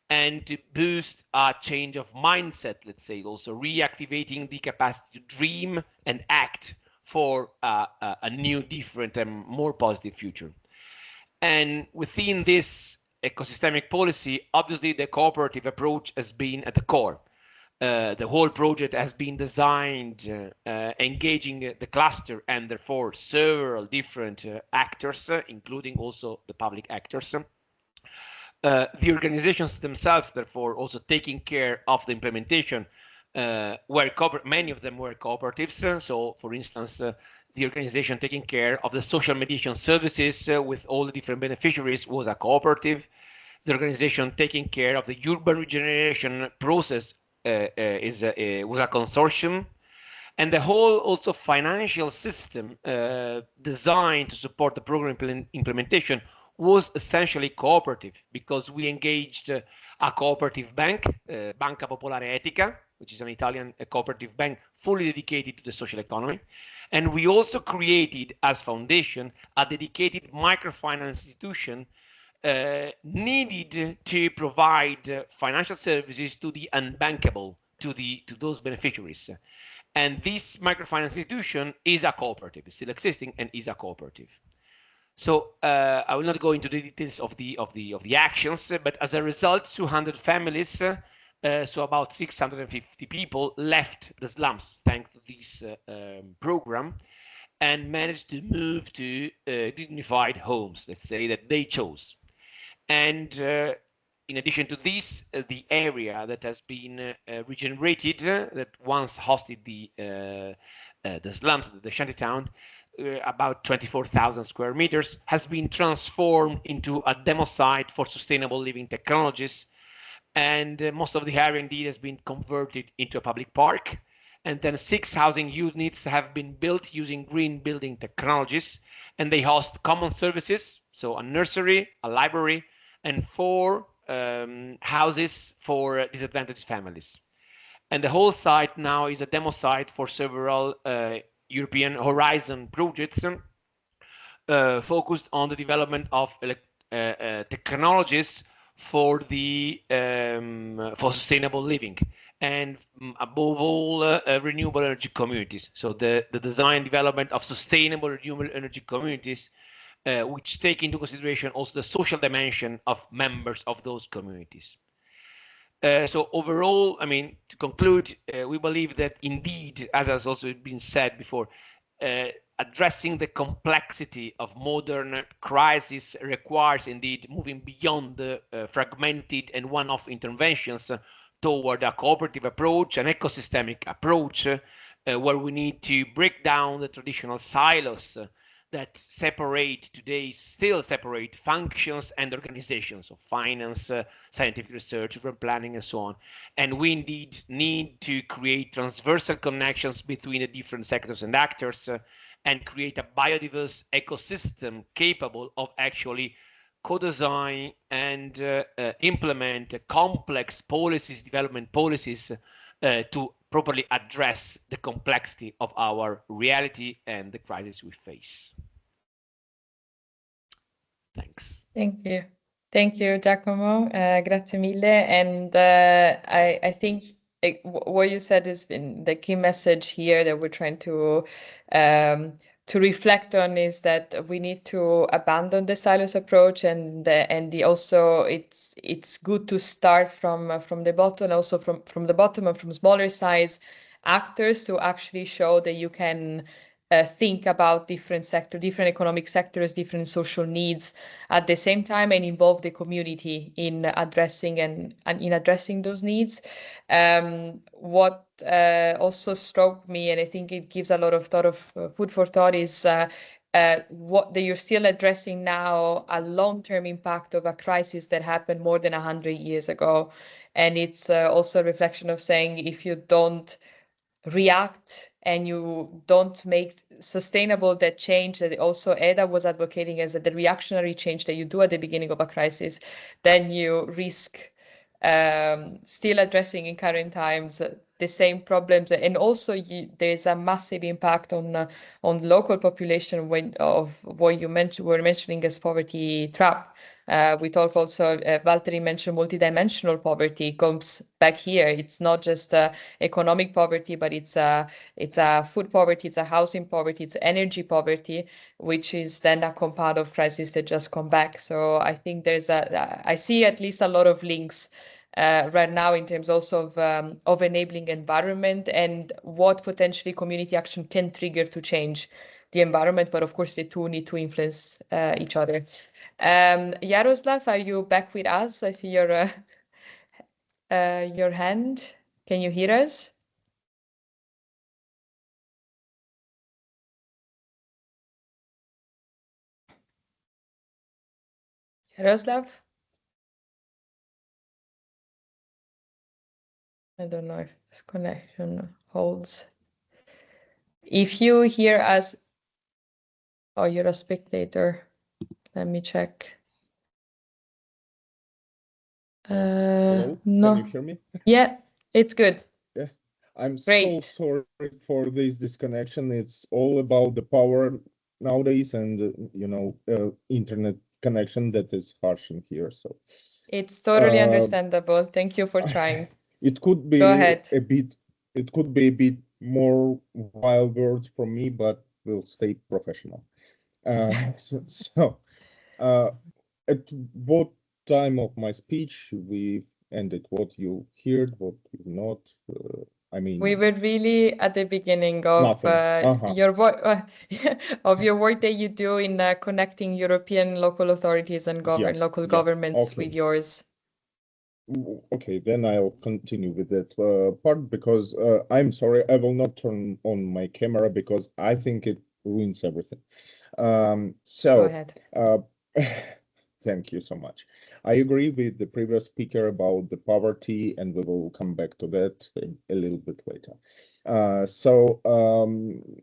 and to boost a change of mindset, let's say, also reactivating the capacity to dream and act for a new, different, and more positive future. And within this ecosystemic policy, obviously the cooperative approach has been at the core. The whole project has been designed engaging the cluster and therefore several different actors, including also the public actors, The organizations themselves, therefore, also taking care of the implementation, many of them were cooperatives. So, for instance, the organization taking care of the social mediation services with all the different beneficiaries was a cooperative. The organization taking care of the urban regeneration process was a consortium. And the whole also financial system designed to support the program implementation was essentially cooperative, because we engaged a cooperative bank, Banca Popolare Etica, which is an Italian cooperative bank fully dedicated to the social economy. And we also created, as foundation, a dedicated microfinance institution needed to provide financial services to the unbankable, to those beneficiaries. And this microfinance institution is a cooperative, it's still existing and is a cooperative. So I will not go into the details of the actions, but as a result, 200 families, so about 650 people, left the slums thanks to this program, and managed to move to dignified homes, let's say, that they chose. And in addition to this, the area that has been regenerated, that once hosted the slums, the shantytown, about 24,000 square meters, has been transformed into a demo site for sustainable living technologies. And most of the area indeed has been converted into a public park. And then 6 housing units have been built using green building technologies, and they host common services, so a nursery, a library, and 4 houses for disadvantaged families. And the whole site now is a demo site for several European Horizon projects focused on the development of technologies for sustainable living, and above all renewable energy communities. So the design development of sustainable renewable energy communities, which take into consideration also the social dimension of members of those communities. So overall, I mean, to conclude, we believe that indeed, as has also been said before, addressing the complexity of modern crisis requires indeed moving beyond the fragmented and one-off interventions toward a cooperative approach, an ecosystemic approach, where we need to break down the traditional silos that still separate functions and organizations of finance, scientific research, urban planning, and so on. And we indeed need to create transversal connections between the different sectors and actors, and create a biodiverse ecosystem capable of actually co-design and implement complex policies, development policies, to properly address the complexity of our reality and the crisis we face. Thanks. Thank you, Giacomo. Grazie mille. And I think what you said has been the key message here that we're trying to reflect on, is that we need to abandon the silos approach, and also it's good to start from the bottom, also from the bottom and from smaller size actors, to actually show that you can think about different economic sectors, different social needs at the same time, and involve the community in addressing those needs. What also struck me, and I think it gives a lot of food for thought, is what that you're still addressing now, a long-term impact of a crisis that happened more than 100 years ago. And it's also a reflection of saying, if you don't react and you don't make sustainable that change that also Eda was advocating as the reactionary change that you do at the beginning of a crisis, then you risk still addressing in current times the same problems. And also there's a massive impact on local population of what you were mentioning as poverty trap. We talk also, Valtteri mentioned multidimensional poverty comes back here. It's not just economic poverty, but it's a food poverty, it's a housing poverty, it's energy poverty, which is then a compound of crises that just come back. So I think I see at least a lot of links right now in terms also of enabling environment and what potentially community action can trigger to change the environment, but of course the two need to influence each other. Yaroslav, are you back with us? I see your hand. Can you hear us? Yaroslav? I don't know if this connection holds. If you hear us, oh, you're a spectator. Let me check. Hello? No. Can you hear me? Yeah, it's good. Yeah, I'm Great. so sorry for this disconnection. It's all about the power nowadays and internet connection that is harsh in here. So it's totally understandable. Thank you for trying. It could be Go ahead. a bit more wild words from me, but we'll stay professional. At what time of my speech we ended? What you heard, what you not? I mean, we were really at the beginning of your work of your work that you do in connecting European local authorities and local governments with yours. Okay, then I'll continue with that part because I'm sorry, I will not turn on my camera because I think it ruins everything. Go ahead. Thank you so much. I agree with the previous speaker about the poverty, and we will come back to that a little bit later.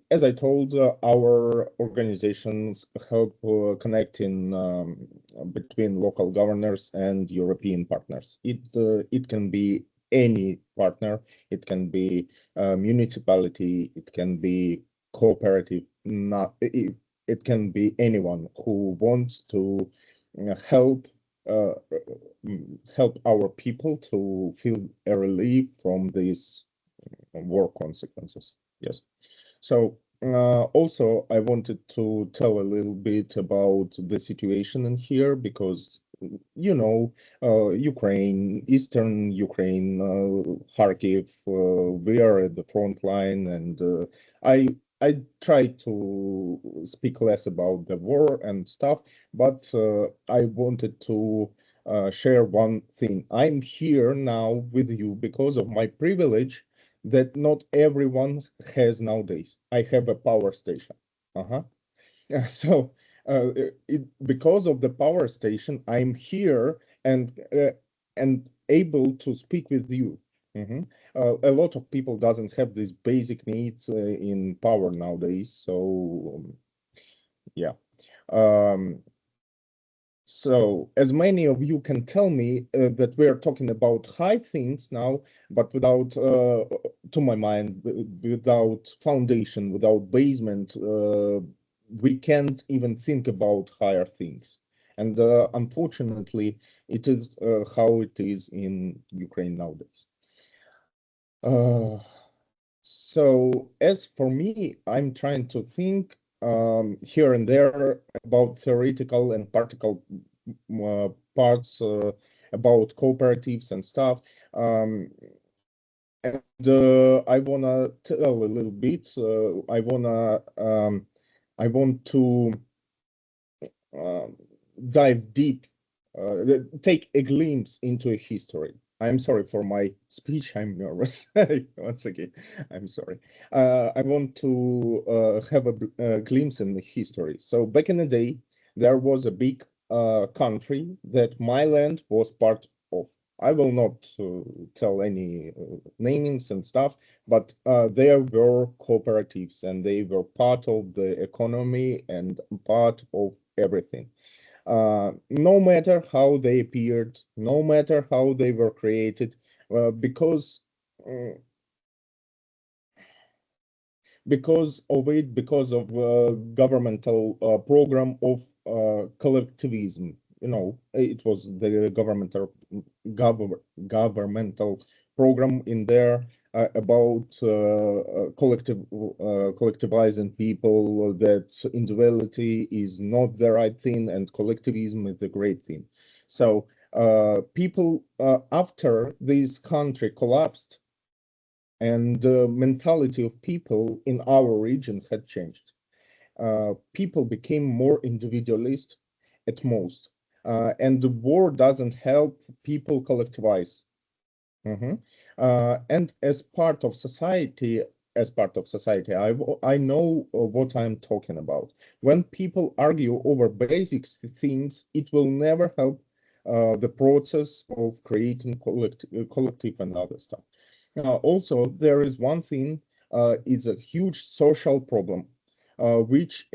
As I told, our organizations help connecting between local governors and European partners. It can be any partner. It can be municipality. It can be cooperative. It can be anyone who wants to help our people to feel a relief from these war consequences. Yes. So also, I wanted to tell a little bit about the situation in here because, Ukraine, Eastern Ukraine, Kharkiv, we are at the front line, and I try to speak less about the war and stuff, but I wanted to share one thing. I'm here now with you because of my privilege that not everyone has nowadays. I have a power station. So because of the power station, I'm here and able to speak with you. A lot of people doesn't have these basic needs in power nowadays. So yeah. So, as many of you can tell me that we are talking about high things now, but without, to my mind, without foundation, without basement, we can't even think about higher things. And unfortunately, it is how it is in Ukraine nowadays. So, as for me, I'm trying to think here and there about theoretical and practical parts about cooperatives and stuff. And I wanna tell a little bit. I want to dive deep, take a glimpse into a history. I'm sorry for my speech. I'm nervous. Once again, I'm sorry. I want to have a glimpse in the history. So back in the day, there was a big country that my land was part of. I will not tell any namings and stuff, but there were cooperatives and they were part of the economy and part of everything. No matter how they appeared, no matter how they were created, because of governmental program of collectivism. It was the governmental program in there about collectivizing people, that individuality is not the right thing and collectivism is the great thing. So people after this country collapsed, and the mentality of people in our region had changed. people became more individualist at most, and the war doesn't help people collectivize. And as part of society, I know what I'm talking about. When people argue over basic things, it will never help the process of creating collective and other stuff. Also, there is one thing, it's a huge social problem, which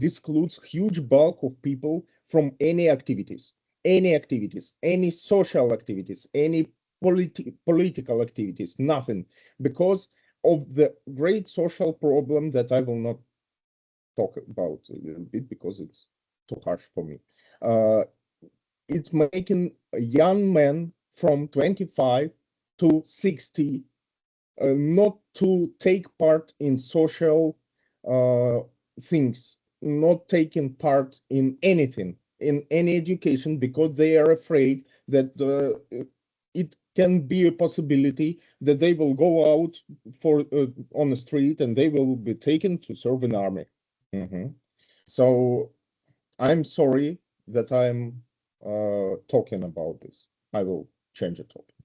excludes huge bulk of people from any activities, any social activities, any political activities, nothing, because of the great social problem that I will not talk about a little bit because it's too harsh for me. It's making a young man from 25 to 60 not to take part in social things, not taking part in anything, in any education, because they are afraid that it can be a possibility that they will go out for on the street and they will be taken to serve in army. So I'm sorry that I'm talking about this. I will change the topic.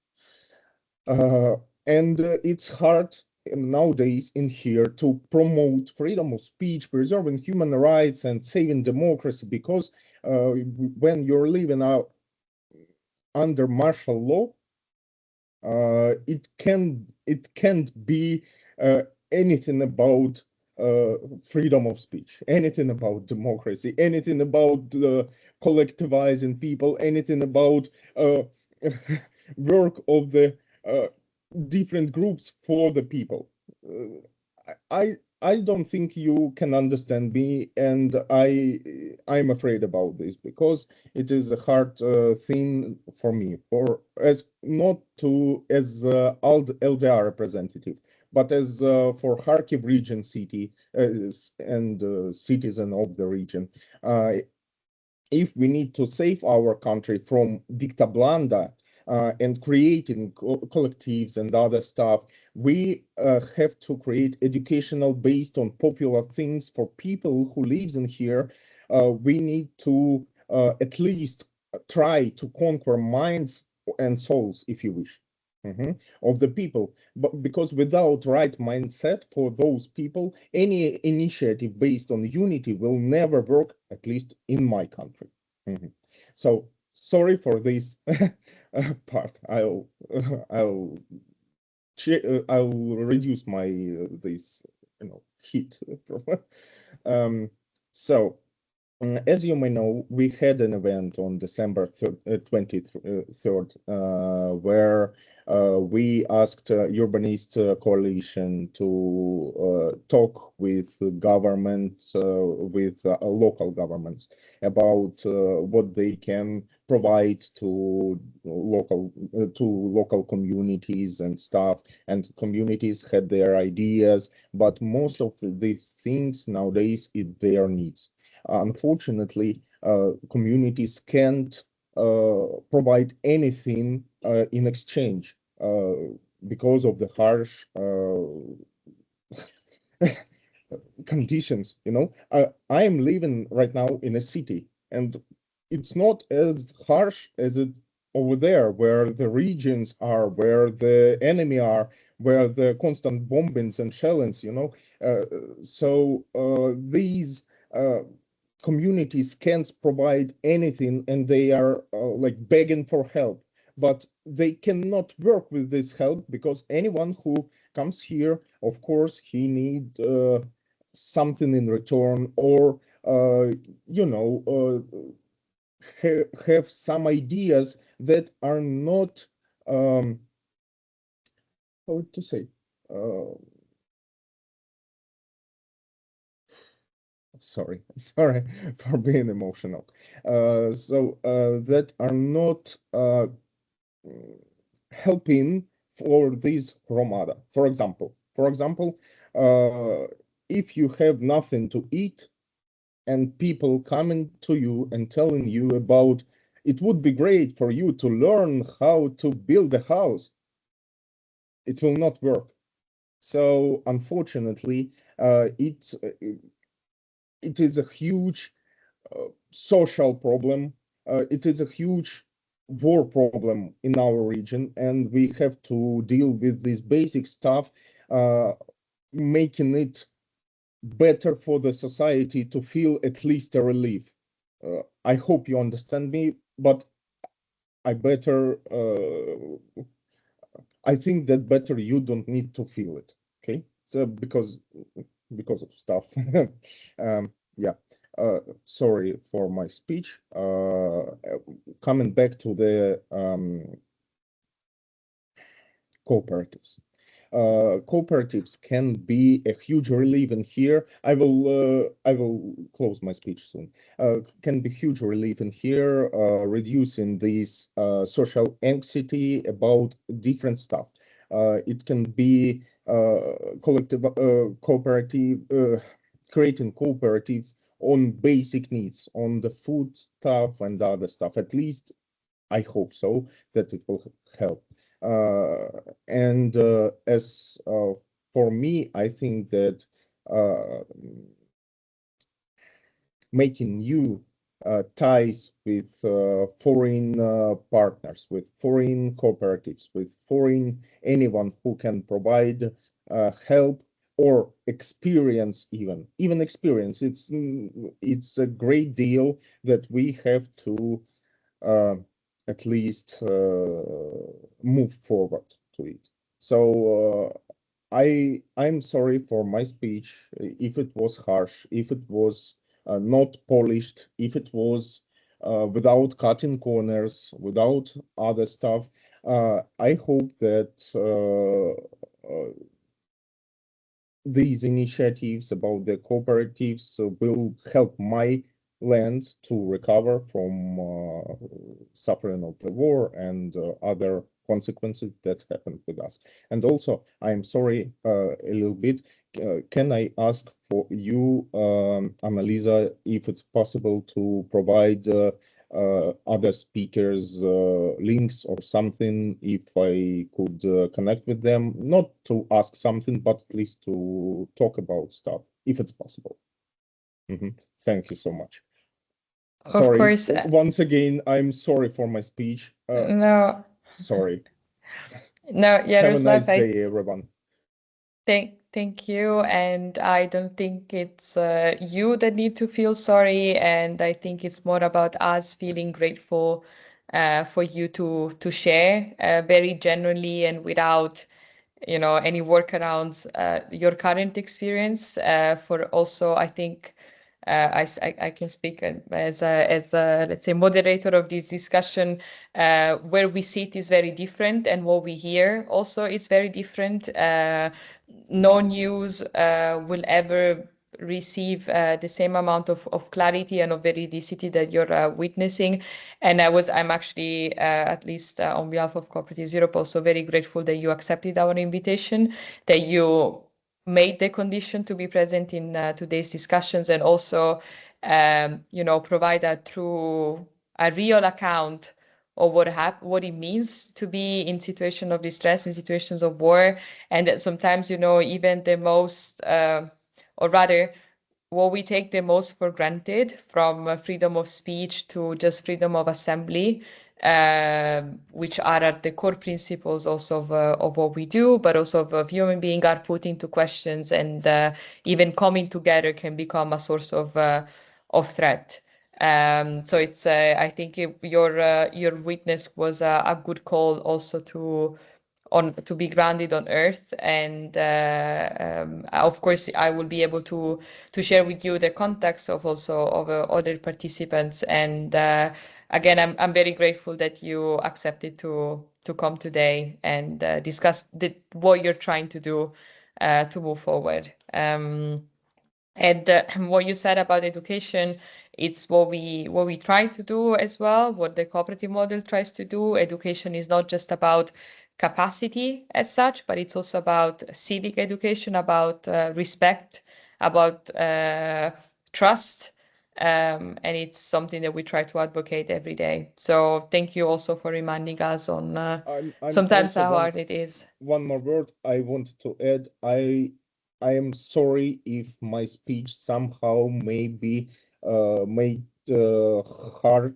And it's hard nowadays in here to promote freedom of speech, preserving human rights, and saving democracy, because when you're living out under martial law, it can't be anything about freedom of speech, anything about democracy, anything about collectivizing people, anything about work of the different groups for the people. I don't think you can understand me, and I'm afraid about this because it is a hard thing for me, for as not to as LDR representative, but as for Kharkiv region city and citizen of the region. If we need to save our country from dicta blanda and creating collectives and other stuff, we have to create educational based on popular things for people who lives in here. We need to at least try to conquer minds and souls, if you wish, of the people. But because without right mindset for those people, any initiative based on unity will never work, at least in my country. So sorry for this part. I'll reduce my this heat. So as you may know, we had an event on December 23rd where we asked Urbanist Coalition to talk with governments, with local governments about what they can provide to local communities and stuff. And communities had their ideas, but most of these things nowadays is their needs. Unfortunately, communities can't provide anything in exchange because of the harsh conditions. I am living right now in a city, and it's not as harsh as it over there, where the regions are, where the enemy are, where the constant bombings and shellings. So these communities can't provide anything, and they are like begging for help, but they cannot work with this help because anyone who comes here, of course, he need something in return, or have some ideas that are not how to say sorry for being emotional, that are not helping for this Romada. For example, if you have nothing to eat and people coming to you and telling you about it would be great for you to learn how to build a house, it will not work. So unfortunately, it is a huge social problem. It is a huge war problem in our region, and we have to deal with this basic stuff, making it better for the society to feel at least a relief. I hope you understand me, but I think that better you don't need to feel it. Okay, so because of stuff. Yeah. Sorry for my speech. Coming back to the cooperatives. Cooperatives can be a huge relief in here. I will close my speech soon. Can be huge relief in here, reducing this social anxiety about different stuff. It can be collective cooperative, creating cooperative on basic needs, on the food stuff and other stuff. At least I hope so, that it will help. And as for me, I think that making new ties with foreign partners, with foreign cooperatives, with foreign anyone who can provide help or experience, even experience. It's a great deal that we have to at least move forward to it. So I'm sorry for my speech if it was harsh, if it was not polished, if it was without cutting corners, without other stuff. I hope that these initiatives about the cooperatives will help my land to recover from suffering of the war and other consequences that happened with us. And also, I'm sorry a little bit. Can I ask for you, Annalisa, if it's possible to provide other speakers links or something, if I could connect with them, not to ask something, but at least to talk about stuff, if it's possible. Thank you so much. Of course. Once again, I'm sorry for my speech. No. Sorry. No, Have a nice Yaroslav, day, everyone. Thank you. And I don't think it's you that need to feel sorry. And I think it's more about us feeling grateful for you to share very genuinely and without any workarounds your current experience. For also, I think I can speak as a let's say moderator of this discussion. Where we sit is very different, and what we hear also is very different. No news will ever receive the same amount of clarity and of veridicity that you're witnessing. And I'm actually, at least on behalf of Cooperatives Europe, also very grateful that you accepted our invitation, that you made the condition to be present in today's discussions, and also, provide a real account of what it means to be in situations of distress, in situations of war, and that sometimes, even the most, or rather, what we take the most for granted, from freedom of speech to just freedom of assembly, which are at the core principles also of what we do, but also of human being, are put into questions, and even coming together can become a source of threat. So it's I think your witness was a good call also to be grounded on earth. And of course I will be able to share with you the context of also of other participants. And again, I'm very grateful that you accepted to come today and discuss what you're trying to do to move forward. And what you said about education, it's what we try to do as well, what the cooperative model tries to do. Education is not just about capacity as such, but it's also about civic education, about respect, about trust. And it's something that we try to advocate every day. So thank you also for reminding us on sometimes how hard it is. One more word I wanted to add. I am sorry if my speech somehow may be made hard,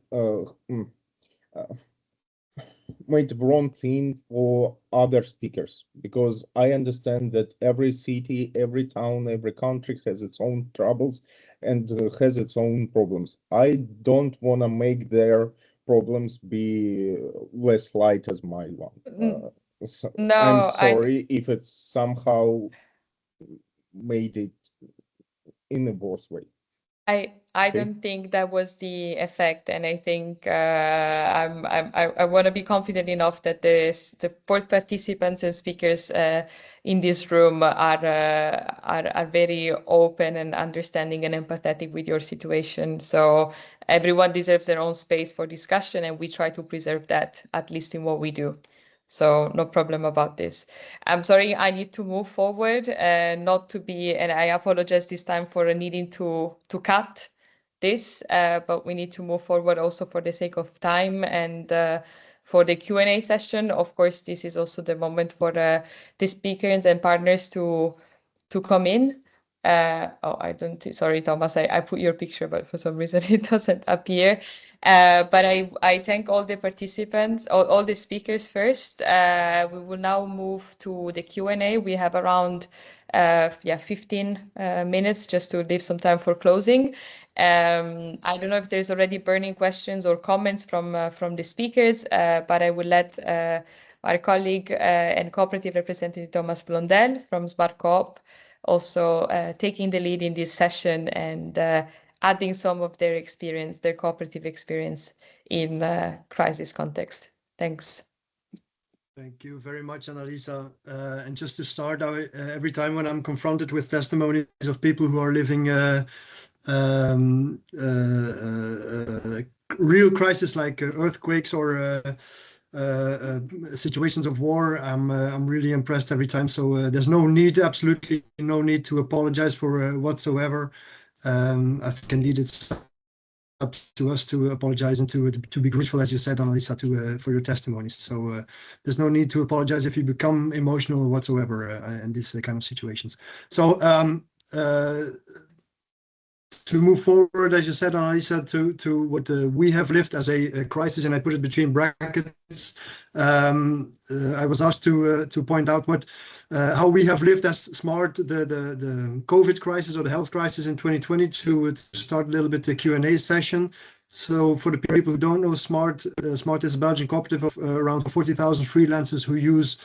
made wrong thing for other speakers, because I understand that every city, every town, every country has its own troubles and has its own problems. I don't want to make their problems be less light as my one. So I'm No, sorry if it's somehow made it in a worse way. I Okay. don't think that was the effect, and I think I want to be confident enough that the both participants and speakers in this room are very open and understanding and empathetic with your situation. So everyone deserves their own space for discussion, and we try to preserve that, at least in what we do. So no problem about this. I'm sorry, I need to move forward, not to be, and I apologize this time for needing to cut this, but we need to move forward also for the sake of time and for the Q&A session. Of course, this is also the moment for the speakers and partners to come in. I don't, sorry, Thomas, I put your picture, but for some reason it doesn't appear. But I thank all the participants, all the speakers first. We will now move to the Q&A. We have around 15 minutes just to leave some time for closing. I don't know if there's already burning questions or comments from the speakers, but I will let our colleague and cooperative representative Thomas Blondel from Smart Coop also taking the lead in this session and adding some of their experience, their cooperative experience in crisis context. Thanks. Thank you very much, Annalisa. And just to start, every time when I'm confronted with testimonies of people who are living real crisis like earthquakes or situations of war, I'm really impressed every time. So there's no need, absolutely no need to apologize for whatsoever. I think indeed it's up to us to apologize and to be grateful, as you said, Annalisa, for your testimonies. So there's no need to apologize if you become emotional or whatsoever in these kind of situations. So to move forward, as you said, Annalisa, to what we have lived as a crisis, and I put it between brackets. I was asked to point out how we have lived as Smart the COVID crisis or the health crisis in 2020 to start a little bit the Q&A session. So for the people who don't know, Smart is a Belgian cooperative of around 40,000 freelancers who use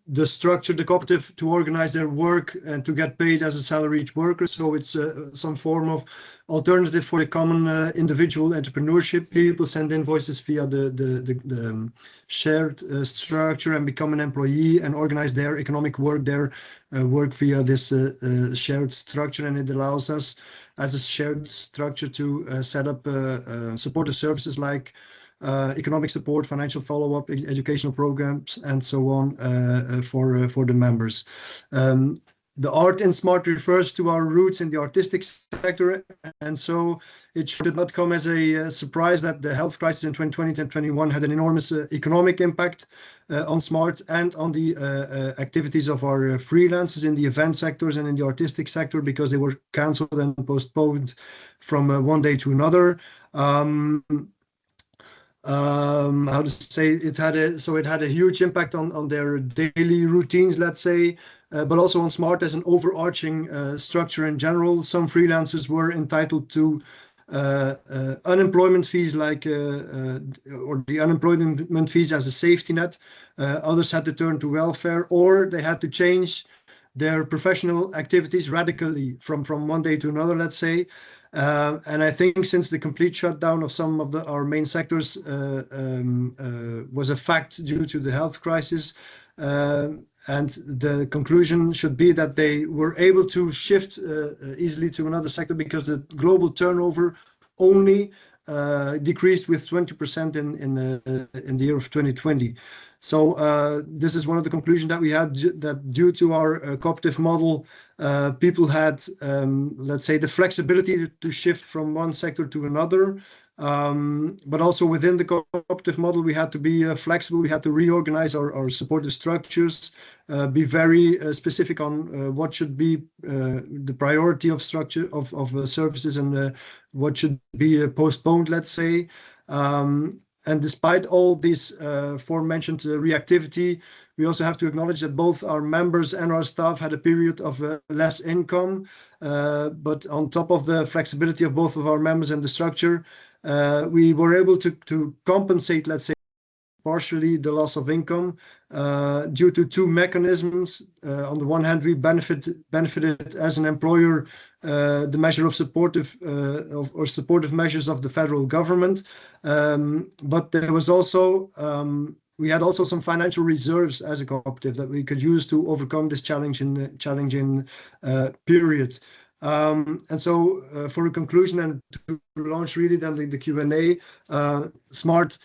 the structure, the cooperative, to organize their work and to get paid as a salaried worker. So it's some form of alternative for the common individual entrepreneurship. People send invoices via the shared structure and become an employee and organize their economic work, their work via this shared structure. And it allows us as a shared structure to set up supportive services like economic support, financial follow-up, educational programs, and so on for the members. The art in Smart refers to our roots in the artistic sector, and so it should not come as a surprise that the health crisis in 2020 and 2021 had an enormous economic impact on Smart and on the activities of our freelancers in the event sectors and in the artistic sector, because they were cancelled and postponed from one day to another. How to say, it had a huge impact on their daily routines, let's say, but also on Smart as an overarching structure in general. Some freelancers were entitled to unemployment fees, or the unemployment fees as a safety net. Others had to turn to welfare, or they had to change their professional activities radically from one day to another, let's say. And I think since the complete shutdown of some of our main sectors was a fact due to the health crisis, and the conclusion should be that they were able to shift easily to another sector because the global turnover only decreased with 20% in the year of 2020. So this is one of the conclusions that we had, that due to our cooperative model, people had, let's say, the flexibility to shift from one sector to another. But also within the cooperative model, we had to be flexible. We had to reorganize our supportive structures, be very specific on what should be the priority of structure of services and what should be postponed, let's say. And despite all this aforementioned reactivity, we also have to acknowledge that both our members and our staff had a period of less income. But on top of the flexibility of both of our members and the structure, we were able to compensate, let's say, partially the loss of income due to two mechanisms. On the one hand, we benefited as an employer the measure of supportive measures of the federal government, but there was also we had also some financial reserves as a cooperative that we could use to overcome this challenging period. And so for a conclusion and to launch really then the Q&A, SMART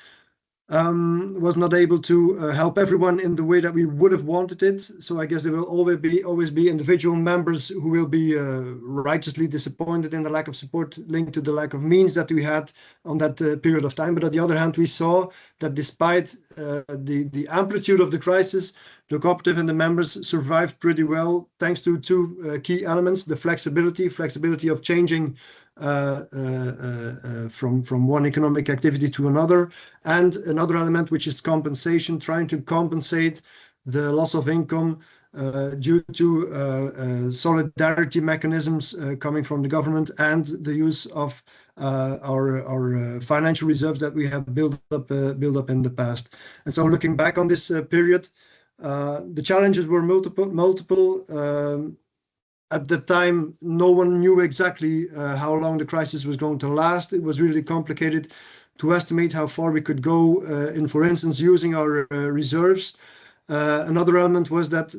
was not able to help everyone in the way that we would have wanted it. So I guess there will always be individual members who will be righteously disappointed in the lack of support linked to the lack of means that we had on that period of time. But on the other hand, we saw that despite the amplitude of the crisis, the cooperative and the members survived pretty well thanks to two key elements: the flexibility of changing from one economic activity to another, and another element which is compensation, trying to compensate the loss of income due to solidarity mechanisms coming from the government and the use of our financial reserves that we have built up in the past. And so looking back on this period, the challenges were multiple. At the time, no one knew exactly how long the crisis was going to last. It was really complicated to estimate how far we could go in, for instance, using our reserves. Another element was that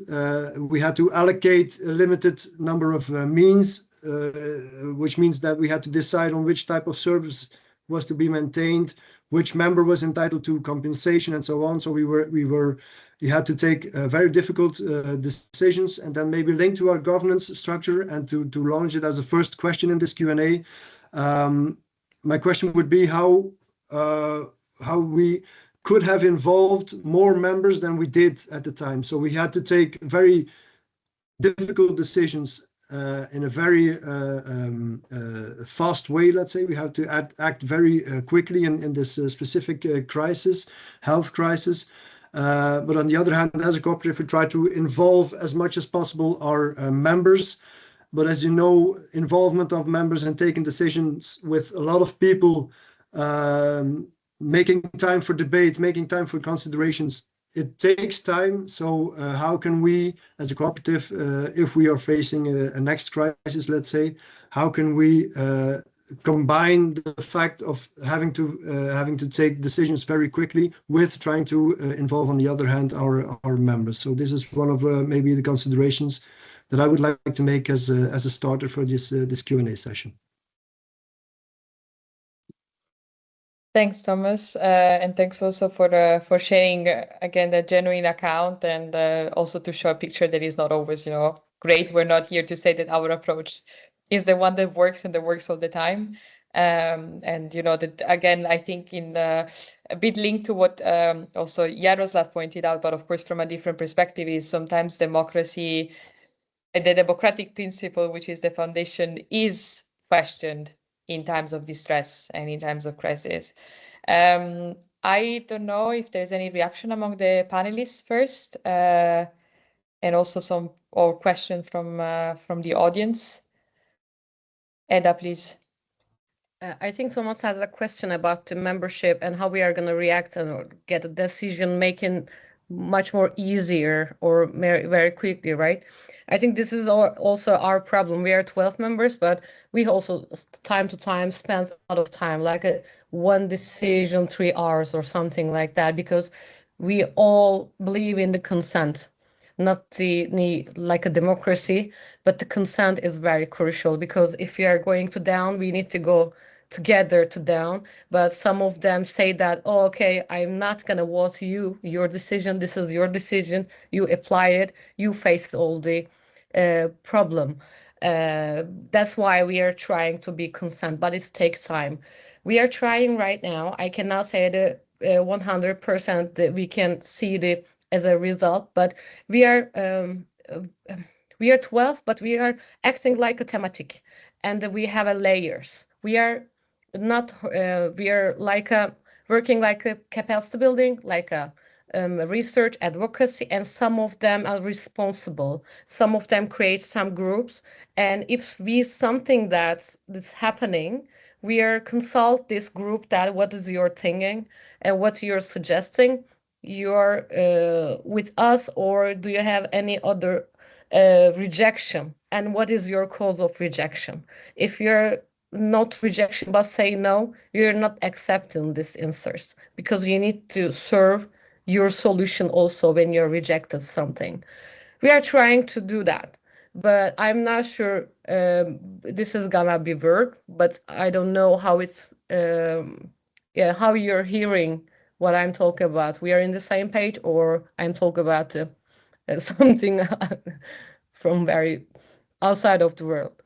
we had to allocate a limited number of means, which means that we had to decide on which type of service was to be maintained, which member was entitled to compensation, and so on. So we had to take very difficult decisions, and then maybe linked to our governance structure and to launch it as a first question in this Q&A. My question would be how we could have involved more members than we did at the time. So we had to take very difficult decisions in a very fast way, let's say. We had to act very quickly in this specific health crisis. But on the other hand, as a cooperative, we try to involve as much as possible our members. But as you know, involvement of members and taking decisions with a lot of people, making time for debate, making time for considerations, it takes time. So how can we, as a cooperative, if we are facing a next crisis, let's say, how can we combine the fact of having to take decisions very quickly with trying to involve, on the other hand, our members? So this is one of maybe the considerations that I would like to make as a starter for this Q&A session. Thanks, Thomas, and thanks also for sharing again the genuine account, and also to show a picture that is not always, great. We're not here to say that our approach is the one that works and that works all the time. And that again, I think in a bit linked to what also Jaroslav pointed out, but of course from a different perspective, is sometimes democracy, the democratic principle, which is the foundation, is questioned in times of distress and in times of crisis. I don't know if there's any reaction among the panelists first, and also some question from the audience. Eda, please. I think Thomas has a question about the membership and how we are going to react and get a decision making much more easier or very, very quickly, right? I think this is also our problem. We are 12 members, but we also time to time spend a lot of time, like one decision, 3 hours or something like that, because we all believe in the consent, not like a democracy, but the consent is very crucial, because if we are going to down, we need to go together to down. But some of them say that, oh, okay, I'm not going to vote you, your decision, this is your decision, you apply it, you face all the problem. That's why we are trying to be consent, but it takes time. We are trying right now. I cannot say the 100% that we can see the as a result, but we are 12, but we are acting like a thematic, and we have a layers. We are not we are like a working like a capacity building, like a research advocacy, and some of them are responsible. Some of them create some groups, and if we something that's happening, we are consult this group that what is your thinking and what you're suggesting. You're with us, or do you have any other rejection? And what is your cause of rejection? If you're not rejection but say no, you're not accepting this answers, because you need to serve your solution also when you're rejected something. We are trying to do that, but I'm not sure this is gonna be work, but I don't know how it's yeah, how you're hearing what I'm talking about. We are in the same page, or I'm talking about something from very outside of the world.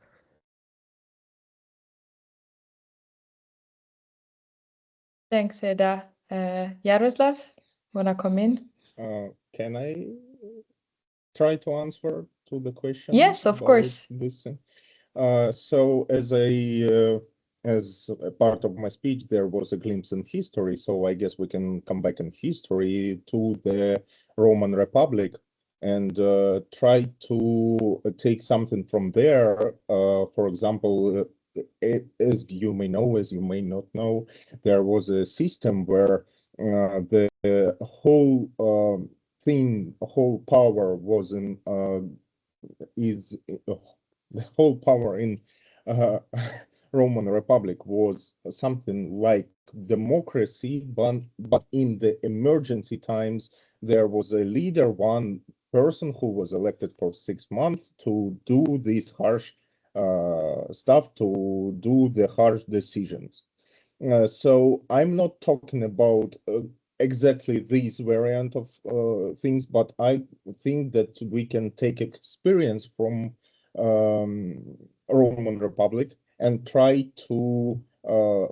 Thanks, Eda. Yaroslav, wanna come in? Can I try to answer to the question? Yes, of about course. this thing? So as a part of my speech, there was a glimpse in history. So I guess we can come back in history to the Roman Republic and try to take something from there. For example, as you may know, as you may not know, there was a system where the whole thing, whole power was in the whole power in uh, Roman Republic was something like democracy, but in the emergency times, there was a leader, one person who was elected for 6 months to do this harsh stuff, to do the harsh decisions. So I'm not talking about exactly this variant of things, but I think that we can take experience from Roman Republic and try to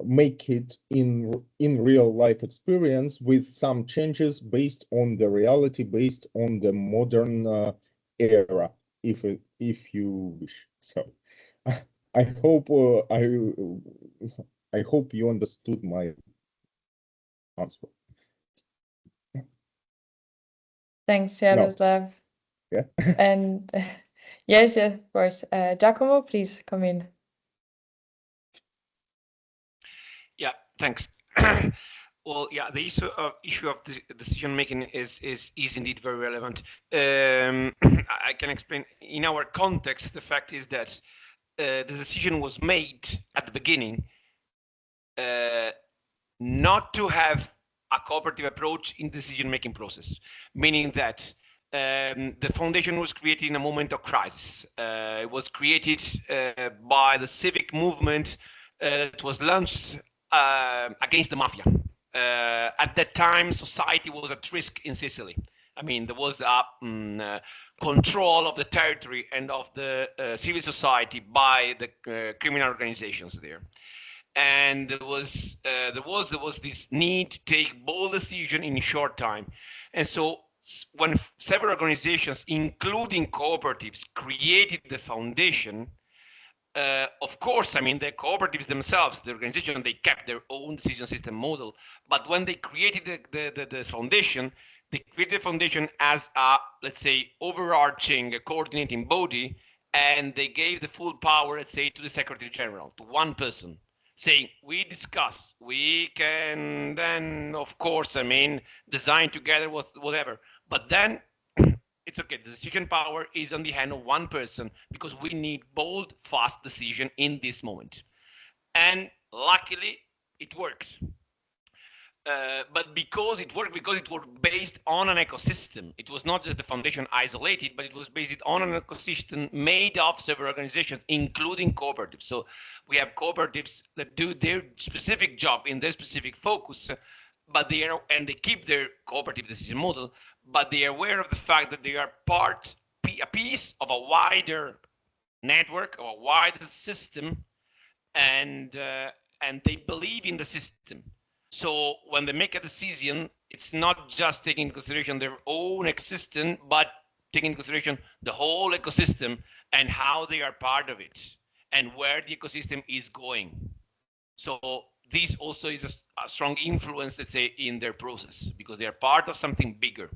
make it in real life experience with some changes based on the reality, based on the modern era, if you wish. So I hope I hope you understood my answer. Thanks, Yaroslav. Yeah. And yes, of course. Giacomo, please come in. Yeah, thanks. Well, yeah, the issue of the decision making is indeed very relevant. I can explain in our context. The fact is that the decision was made at the beginning not to have a cooperative approach in decision making process, meaning that the foundation was created in a moment of crisis. It was created by the civic movement that was launched against the mafia. At that time, society was at risk in Sicily. I mean, there was a control of the territory and of the civil society by the criminal organizations there. And there was this need to take bold decision in a short time. And so when several organizations, including cooperatives, created the foundation, of course, I mean, the cooperatives themselves, the organization, they kept their own decision system model. But when they created the foundation, they created the foundation as a, let's say, overarching coordinating body, and they gave the full power, let's say, to the Secretary General, to one person, saying, we discuss, we can then, of course, I mean, design together with whatever. But then it's okay. The decision power is on the hand of one person because we need bold, fast decision in this moment. And luckily, it worked. But because it worked based on an ecosystem. It was not just the foundation isolated, but it was based on an ecosystem made of several organizations, including cooperatives. So we have cooperatives that do their specific job in their specific focus, but they keep their cooperative decision model, but they are aware of the fact that they are a piece of a wider network, or a wider system, and and they believe in the system. So when they make a decision, it's not just taking into consideration their own existence, but taking into consideration the whole ecosystem and how they are part of it and where the ecosystem is going. So this also is a strong influence, let's say, in their process, because they are part of something bigger.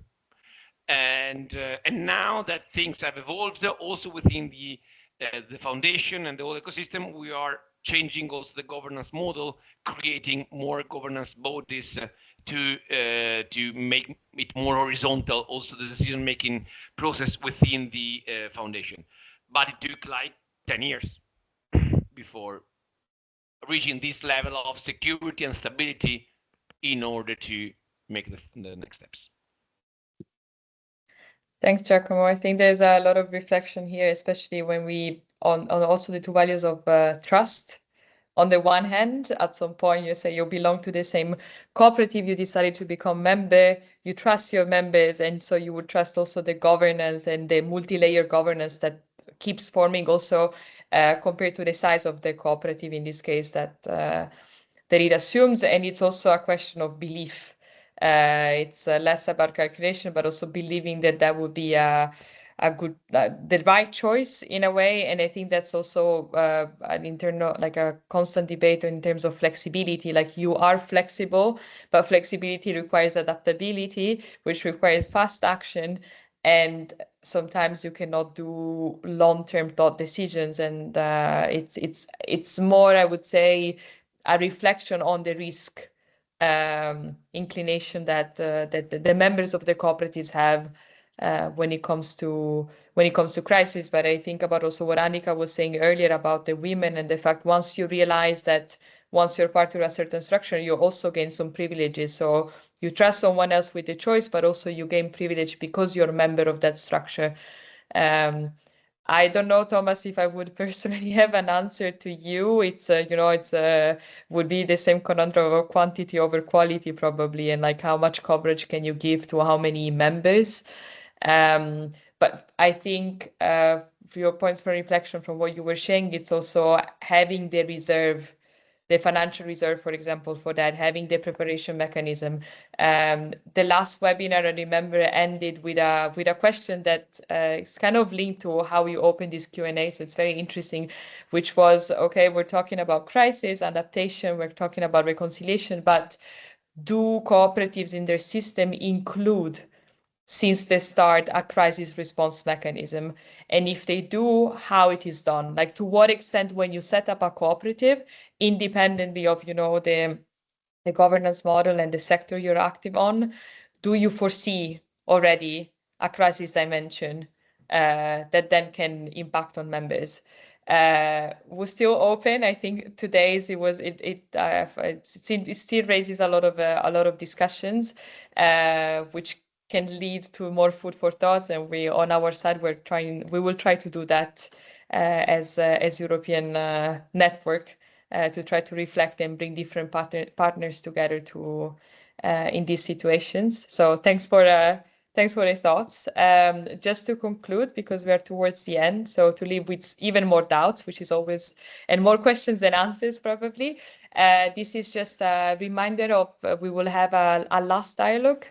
And now that things have evolved also within the foundation and the whole ecosystem, we are changing also the governance model, creating more governance bodies to make it more horizontal, also the decision-making process within the foundation. But it took like 10 years before reaching this level of security and stability in order to make the next steps. Thanks, Giacomo. I think there's a lot of reflection here, especially when we on also the two values of trust. On the one hand, at some point you say you belong to the same cooperative, you decided to become member, you trust your members, and so you would trust also the governance and the multi-layer governance that keeps forming also compared to the size of the cooperative in this case that it assumes, and it's also a question of belief. It's less about calculation, but also believing that that would be a good, the right choice in a way. And I think that's also an internal, like a constant debate in terms of flexibility. Like you are flexible, but flexibility requires adaptability, which requires fast action. And sometimes you cannot do long-term thought decisions. And it's more, I would say, a reflection on the risk inclination that the members of the cooperatives have when it comes to crisis. But I think about also what Annika was saying earlier about the women and the fact once you realize that once you're part of a certain structure, you also gain some privileges. So you trust someone else with the choice, but also you gain privilege because you're a member of that structure. I don't know, Thomas, if I would personally have an answer to you. It's would be the same conundrum of quantity over quality probably, and like how much coverage can you give to how many members? But I think for your points for reflection from what you were saying, it's also having the reserve, the financial reserve, for example, for that, having the preparation mechanism. The last webinar, I remember, ended with a question that is kind of linked to how you open this Q&A, so it's very interesting, which was, okay, we're talking about crisis, adaptation, we're talking about reconciliation, but do cooperatives in their system include since the start a crisis response mechanism, and if they do, how it is done, like to what extent when you set up a cooperative, independently of the governance model and the sector you're active on, do you foresee already a crisis dimension that then can impact on members? We're still open. I think today's it still raises a lot of discussions, which can lead to more food for thoughts. And we on our side we will try to do that as European network to try to reflect and bring different partners together to in these situations. So thanks for the thoughts. Just to conclude, because we are towards the end, so to leave with even more doubts, which is always, and more questions than answers probably. This is just a reminder of we will have a last dialogue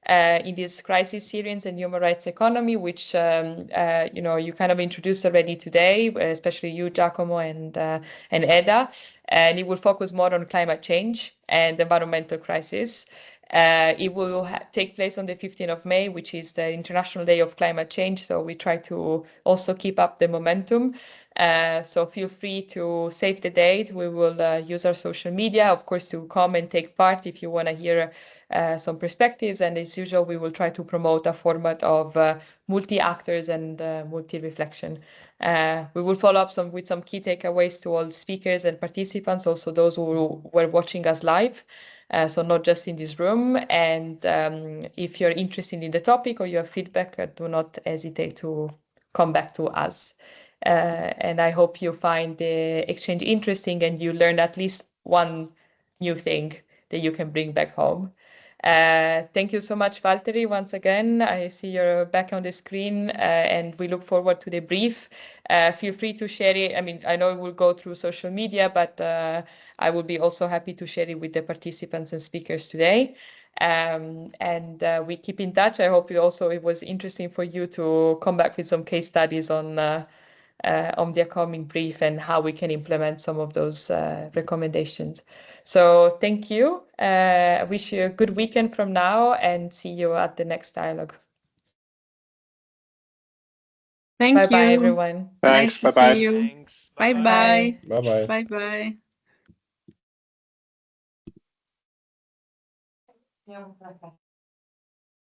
in this crisis series and human rights economy, which you kind of introduced already today, especially you, Giacomo, and Eda, and it will focus more on climate change and environmental crisis. It will take place on the 15th of May, which is the International Day of Climate Change. So we try to also keep up the momentum. So feel free to save the date. We will use our social media, of course, to come and take part if you want to hear some perspectives. And as usual, we will try to promote a format of multi-actors and multi-reflection. We will follow up with some key takeaways to all speakers and participants, also those who were watching us live. So not just in this room. And if you're interested in the topic or you have feedback, do not hesitate to come back to us. And I hope you find the exchange interesting and you learn at least one new thing that you can bring back home. Thank you so much, Valtteri, once again. I see you're back on the screen, and we look forward to the brief. Feel free to share it. I mean, I know it will go through social media, but I will be also happy to share it with the participants and speakers today. And we keep in touch. I hope it was interesting for you to come back with some case studies on the upcoming brief and how we can implement some of those recommendations. So thank you. I wish you a good weekend from now and see you at the next dialogue. Thank you. Bye-bye, everyone. Thanks. Nice to Bye-bye. see you. Thanks. Bye-bye. Bye-bye. Bye-bye. Yeah.